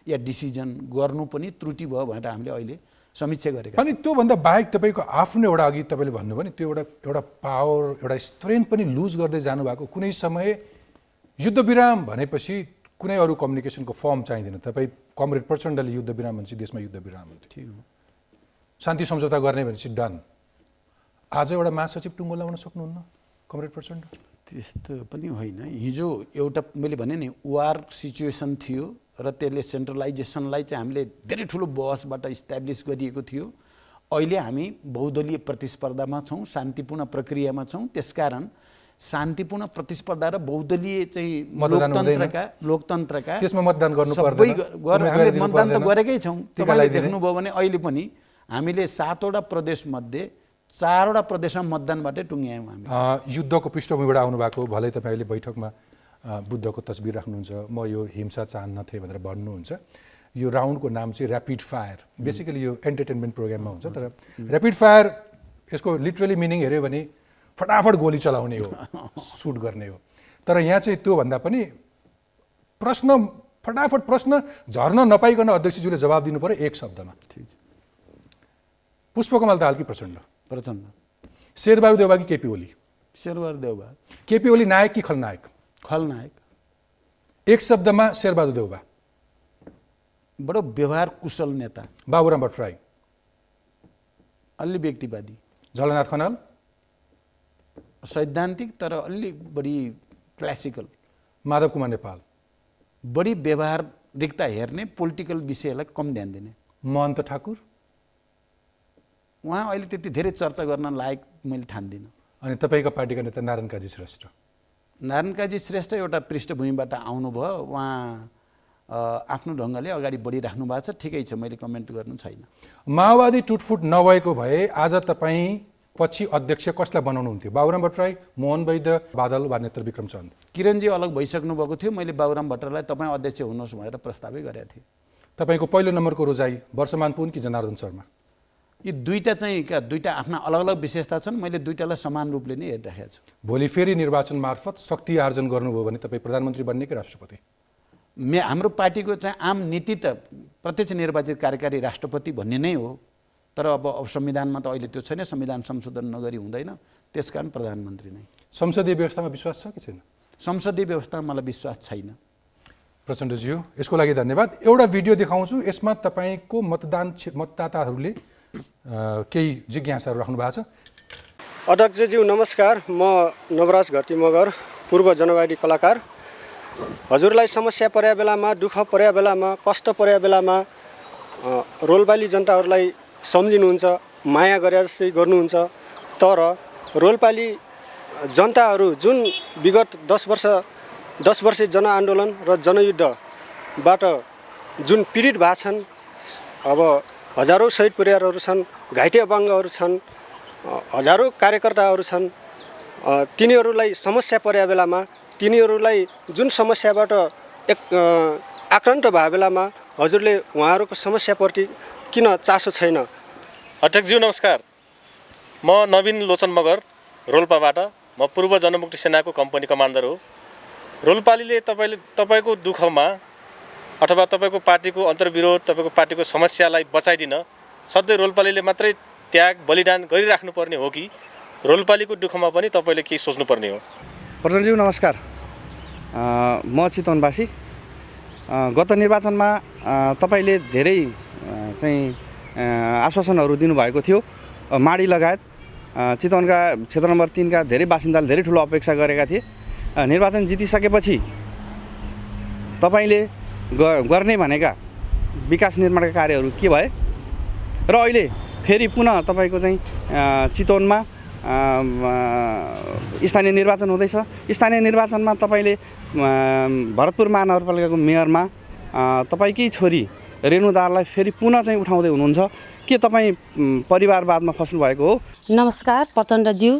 या डिसिजन गर्नु पनि त्रुटि भयो भनेर हामीले अहिले समीक्षा गरेका छौँ। अनि त्योभन्दा बाहेक तपाईँको आफ्नो एउटा अघि तपाईँले भन्नुभयो नि त्यो एउटा पावर, एउटा स्ट्रेन्थ पनि लुज गर्दै जानुभएको। कुनै समय युद्धविराम भनेपछि कुनै अरू कम्युनिकेसनको फर्म चाहिँदैन। तपाईँ कमरेड प्रचण्डले युद्धविराम भनेपछि देशमा युद्धविराम थियो, शान्ति सम्झौता गर्ने भनेपछि डन। आज एउटा महासचिव टुङ्गो लगाउन सक्नुहुन्न कमरेड प्रचण्ड? त्यस्तो पनि होइन। हिजो एउटा मैले भने नि वार सिचुएसन थियो र त्यसले सेन्ट्रलाइजेसनलाई चाहिँ हामीले धेरै ठुलो बहसबाट इस्टाब्लिस गरिएको थियो। अहिले हामी बहुदलीय प्रतिस्पर्धामा छौँ, शान्तिपूर्ण प्रक्रियामा छौँ। त्यसकारण शान्तिपूर्ण प्रतिस्पर्धा र बहुदलीय चाहिँ लोकतन्त्रका त्यसमा मतदान गर्नु पर्दैन। हामीले मतदान त गरेकै छौँ। तपाईँले देख्नुभयो भने अहिले पनि हामीले 7वटा प्रदेशमध्ये 4वटा प्रदेशमा मतदानबाटै टुङ्ग्यायौँ हामी। युद्धको पृष्ठभूमिबाट आउनुभएको, भलै तपाईँ अहिले बैठकमा बुद्धको तस्बिर राख्नुहुन्छ, म यो हिंसा चाहन्न थिएँ भनेर भन्नुहुन्छ। यो राउन्डको नाम चाहिँ ऱ्यापिड फायर, बेसिकली यो एन्टरटेनमेन्ट प्रोग्राममा हुन्छ, तर ऱ्यापिड फायर यसको लिटरली मिनिङ हेऱ्यो भने फटाफट गोली चलाउने हो, सुट गर्ने हो। तर यहाँ चाहिँ त्योभन्दा पनि फटाफट प्रश्न झर्न नपाइकन अध्यक्षज्यूले जवाब दिनु पर्यो एक शब्दमा। पुष्पकमल दाहाल कि प्रचण्ड? शेरबहादुर देउवा कि केपी ओली? शेरबहादुर देउवा। केपी ओली नायक कि खलनायक? खलनायक। एक शब्दमा शेरबहादुर देउवा? बडो व्यवहार कुशल नेता। बाबुराम भट्टराई? अलि व्यक्तिवादी। झलनाथ खनाल? सैद्धान्तिक तर अलि बढी क्लासिकल। माधव कुमार नेपाल? बढी व्यवहारिकता हेर्ने, पोलिटिकल विषयलाई कम ध्यान दिने। महन्त ठाकुर? उहाँ अहिले त्यति धेरै चर्चा गर्न लायक मैले ठान्दिनँ। अनि तपाईँको पार्टीका नेता नारायण काजी श्रेष्ठ? नारायण काजी श्रेष्ठ एउटा पृष्ठभूमिबाट आउनुभयो, उहाँ आफ्नो ढङ्गले अगाडि बढिराख्नु भएको छ, ठिकै छ, मैले कमेन्ट गर्नु छैन। माओवादी टुटफुट नभएको भए आज तपाईँ पछि अध्यक्ष कसलाई बनाउनुहुन्थ्यो? बाबुराम भट्टराई, मोहन वैद्य, बादल वा नेत्र विक्रम चन्द? किरणजी अलग भइसक्नु भएको थियो, मैले बाबुराम भट्टराईलाई तपाईँ अध्यक्ष हुनुहोस् भनेर प्रस्तावै गरेको थिएँ। तपाईँको पहिलो नम्बरको रोजाइ वर्षमान पुन कि जनार्दन शर्मा? यी दुईटा चाहिँ दुईटा आफ्ना अलग अलग विशेषता छन्, मैले दुईटालाई समान रूपले नै हेरिराखेको छु। भोलि फेरि निर्वाचन मार्फत शक्ति आर्जन गर्नुभयो भने तपाईँ प्रधानमन्त्री बन्ने कि राष्ट्रपति? हाम्रो पार्टीको चाहिँ आम नीति त प्रत्यक्ष निर्वाचित कार्यकारी राष्ट्रपति भन्ने नै हो, तर अब संविधानमा त अहिले त्यो छैन, संविधान संशोधन नगरी हुँदैन, त्यसकारण प्रधानमन्त्री नै। संसदीय व्यवस्थामा विश्वास छ कि छैन? संसदीय व्यवस्थामा मलाई विश्वास छैन। प्रचण्डज्यू, यसको लागि धन्यवाद। एउटा भिडियो देखाउँछु, यसमा तपाईँको मतदाताहरूले केही जिज्ञासाहरू राख्नु भएको छ। अध्यक्षज्यू नमस्कार, म नवराज घटी मगर, पूर्व जनवादी कलाकार। हजुरलाई समस्या परेका बेलामा, दुःख परेका बेलामा, कष्ट परेका बेलामा रोल्पाली जनताहरूलाई सम्झिनुहुन्छ, माया गरे जस्तै गर्नुहुन्छ। तर रोल्पाली जनताहरू जुन विगत 10 वर्षे जनआन्दोलन र जनयुद्धबाट जुन पीडित भएका छन्, अब हजारौँ शहीद परिवारहरू छन्, घाइते अपाङ्गहरू छन्, हजारौँ कार्यकर्ताहरू छन्। तिनीहरूलाई समस्या परेका बेलामा, तिनीहरूलाई जुन समस्याबाट आक्रान्त भए बेलामा हजुरले उहाँहरूको समस्याप्रति किन चासो छैन? अध्यक्षज्यू नमस्कार। म नवीन लोचन मगर, रोल्पाबाट। म पूर्व जनमुक्ति सेनाको कम्पनी कमान्डर हो। रोल्पालीले तपाईँको दुःखमा अथवा तपाईँको पार्टीको अन्तर्विरोध, तपाईँको पार्टीको समस्यालाई बचाइदिन सधैँ रोल्पालीले मात्रै त्याग बलिदान गरिराख्नुपर्ने हो कि रोल्पालीको दुःखमा पनि तपाईँले केही सोच्नुपर्ने हो? प्रधानज्यू नमस्कार। म चितवनवासी। गत निर्वाचनमा तपाईँले धेरै चाहिँ आश्वासनहरू दिनुभएको थियो। माडी लगायत चितवनका क्षेत्र नम्बर 3 का धेरै बासिन्दाले धेरै ठुलो अपेक्षा गरेका थिए। निर्वाचन जितिसकेपछि तपाईँले गर्ने भनेका विकास निर्माणका कार्यहरू के भए र अहिले फेरि पुनः तपाईँको चाहिँ चितवनमा स्थानीय निर्वाचन हुँदैछ। स्थानीय निर्वाचनमा तपाईँले भरतपुर महानगरपालिकाको मेयरमा तपाईँकै छोरी रेणु दाहाललाई फेरि पुनः चाहिँ उठाउँदै हुनुहुन्छ के तपाईँ परिवारवादमा फस्नु भएको हो? नमस्कार प्रचण्डज्यू,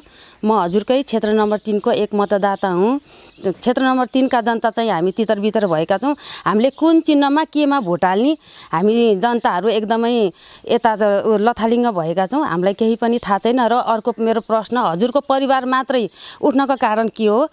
म हजुरकै क्षेत्र नम्बर 3 को एक मतदाता हुँ। क्षेत्र नम्बर 3 का जनता चाहिँ हामी तितर-बितर भएका छौँ। हामीले कुन चिन्हमा केमा भोट हाल्ने हामी जनताहरू एकदमै यता लथालिङ्ग भएका छौँ। हामीलाई केही पनि थाहा छैन। र अर्को मेरो प्रश्न, हजुरको परिवार मात्रै उठ्नको कारण के हो?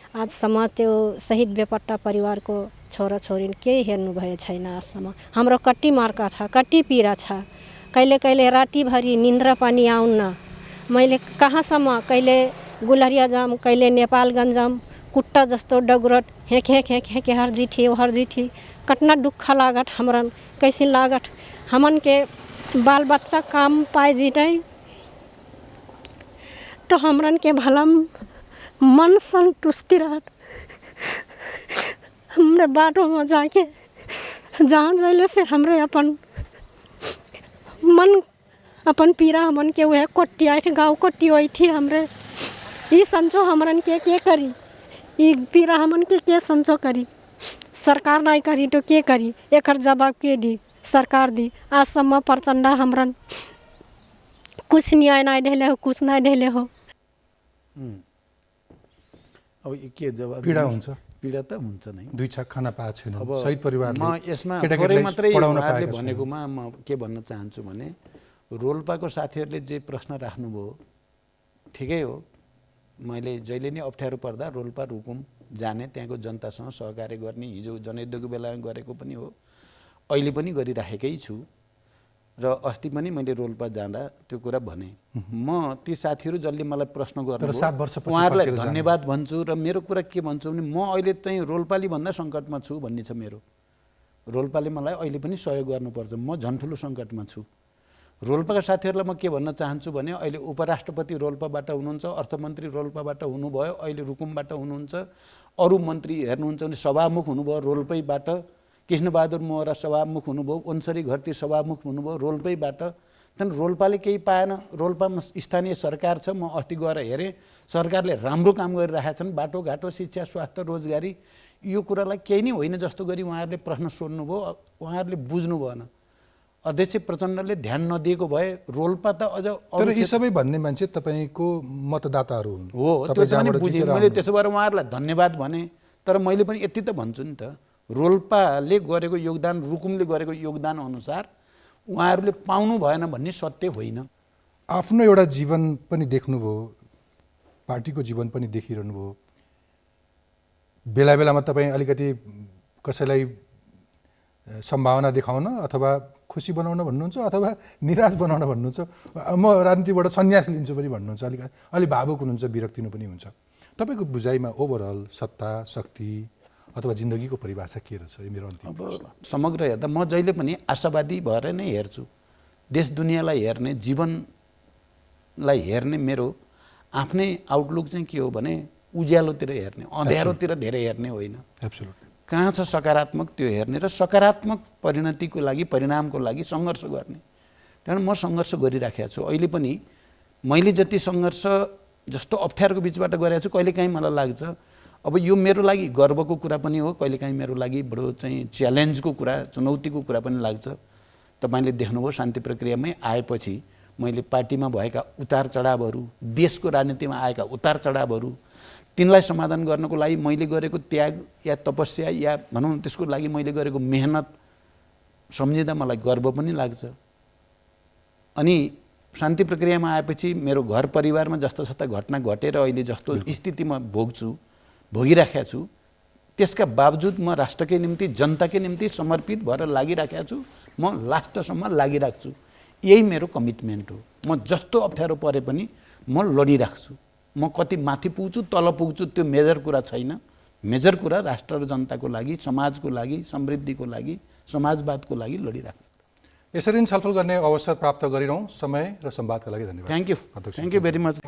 आजसम्म त्यो शहीद बेपट्टा परिवारको छोराछोरी केही हेर्नु भए छैन। आजसम्म हाम्रो कति मर्का छ, कति पीडा छ। कहिले कहिले रातिभरि निन्द्रा पनि आउन्न। मैले कहाँसम्म, कहिले गुलरिया जाम, कहिले नेपालगञ्ज जाम, कुट्टा जस्तो डगरट हेक हेक हेक हेक हर जीठी कतना दुख लागत हमरन, कैसे लागत हमन के बाल बच्चा काम पाए जीते तो हमरन के भलम मन संतुष्टि रहत। हमरे बाटों में जाके जहाँ जाइले से हमरे अपन मन अपन पीरा हमन के वह कोटिया गाँव कोटी हुई थी। हमरे ये संचो हमरन के करी, ये पीरा हमन के संचो करी। सरकार नहीं करी तो के करी? एक जवाब के दी? सरकार दी। आज सम्म प्रचण्ड हमरन कुछ न्याय नहीं ढेले हो, कुछ नहीं ढेले हो। अब के जवाब? पीडा हुन्छ, पीडा त हुन्छ नै। दुई छाक खाना पाएको छैन शहीद परिवारले। म यसमा थोरै मात्रै उहाँहरूले भनेकोमा म के भन्न चाहन्छु भने, रोल्पाको साथीहरूले जे प्रश्न राख्नुभयो ठिकै हो। मैले जहिले नै अप्ठ्यारो पर्दा रोल्पा रुकुम जाने, त्यहाँको जनतासँग सहकार्य गर्ने, हिजो जनयुद्धको बेलामा गरेको पनि हो, अहिले पनि गरिराखेकै छु। र अस्ति पनि मैले रोल्पा जाँदा त्यो कुरा भने। म ती साथीहरू जसले मलाई प्रश्न गर्नुभयो उहाँहरूलाई धन्यवाद भन्छु। र मेरो कुरा के भन्छु भने, म अहिले चाहिँ रोल्पाली भन्दा सङ्कटमा छु भन्ने छ मेरो। रोल्पाले मलाई अहिले पनि सहयोग गर्नुपर्छ, म झन् ठुलो सङ्कटमा छु। रोल्पाका साथीहरूलाई म के भन्न चाहन्छु भने, अहिले उपराष्ट्रपति रोल्पाबाट हुनुहुन्छ, अर्थमन्त्री रोल्पाबाट हुनुभयो, अहिले रुकुमबाट हुनुहुन्छ, अरू मन्त्री हेर्नुहुन्छ भने सभामुख हुनुभयो रोल्पैबाट, कृष्णबहादुर मोहरा सभामुख हुनुभयो, ओन्सरी घरती सभामुख हुनुभयो रोल्पैबाट। त्यहाँदेखि रोल्पाले केही पाएन। रोल्पामा स्थानीय सरकार छ, म अस्ति गएर हेरेँ, सरकारले राम्रो काम गरिरहेका छन्। बाटोघाटो, शिक्षा, स्वास्थ्य, रोजगारी, यो कुरालाई केही नै होइन जस्तो गरी उहाँहरूले प्रश्न सोध्नुभयो। उहाँहरूले बुझ्नु भएन। अध्यक्ष प्रचण्डले ध्यान नदिएको भए रोल्पा त अझ। तर यी सबै भन्ने मान्छे तपाईँको मतदाताहरू हुन् हो, त्यो चाहिँ बुझेँ मैले। त्यसो भएर उहाँहरूलाई धन्यवाद भने। तर मैले पनि यति त भन्छु नि त, रोल्पाले गरेको योगदान, रुकुमले गरेको योगदान अनुसार उहाँहरूले पाउनु भएन भन्ने सत्य होइन। आफ्नो एउटा जीवन पनि देख्नुभयो, पार्टीको जीवन पनि देखिरहनु भयो। बेला बेलामा तपाईँ अलिकति कसैलाई सम्भावना देखाउन अथवा खुसी बनाउन भन्नुहुन्छ अथवा निराश बनाउन भन्नुहुन्छ, म राजनीतिबाट सन्यास लिन्छु पनि भन्नुहुन्छ, अलिक भावुक हुनुहुन्छ, विरक्तिनु पनि हुन्छ। तपाईँको बुझाइमा ओभरअल सत्ता, शक्ति अथवा जिन्दगीको परिभाषा के रहेछ? यो मेरो अन्तिम प्रश्न। समग्र हेर्दा म जहिले पनि आशावादी भएर नै हेर्छु। देश दुनियाँलाई हेर्ने, जीवनलाई हेर्ने मेरो आफ्नै आउटलुक चाहिँ के हो भने उज्यालोतिर हेर्ने, अँध्यारोतिर धेरै हेर्ने होइन। एब्सोल्युटली। कहाँ छ सकारात्मक त्यो हेर्ने र सकारात्मक परिणतिको लागि, परिणामको लागि सङ्घर्ष गर्ने। कारण म सङ्घर्ष गरिराखेको छु। अहिले पनि मैले जति सङ्घर्ष जस्तो अप्ठ्यारोको बिचबाट गरेको छु, कहिलेकाहीँ मलाई लाग्छ अब यो मेरो लागि गर्वको कुरा पनि हो, कहिलेकाहीँ मेरो लागि बडो चाहिँ च्यालेन्जको कुरा, चुनौतीको कुरा पनि लाग्छ। तपाईँले देख्नुभयो शान्ति प्रक्रियामै आएपछि मैले पार्टीमा भएका उतार चढावहरू, देशको राजनीतिमा आएका उतार चढावहरू, तिनलाई समाधान गर्नको लागि मैले गरेको त्याग या तपस्या या भनौँ त्यसको लागि मैले गरेको मेहनत सम्झिँदा मलाई गर्व पनि लाग्छ। अनि शान्ति प्रक्रियामा आएपछि मेरो घर परिवारमा जस्ता घटना घटेर अहिले जस्तो स्थितिमा भोगिराखेको छु, त्यसका बावजुद म राष्ट्रकै निम्ति, जनताकै निम्ति समर्पित भएर लागिराखेको छु। म लास्टसम्म लागिराख्छु। यही मेरो कमिटमेन्ट हो। म जस्तो अप्ठ्यारो परे पनि म लडिराख्छु। म कति माथि पुग्छु, तल पुग्छु, त्यो मेजर कुरा छैन। मेजर कुरा राष्ट्र र जनताको लागि, समाजको लागि, समृद्धिको लागि, समाजवादको लागि लडिराख्नु। यसरी नै छलफल गर्ने अवसर प्राप्त गरिरहँ। समय र संवादका लागि धन्यवाद। Thank you very much.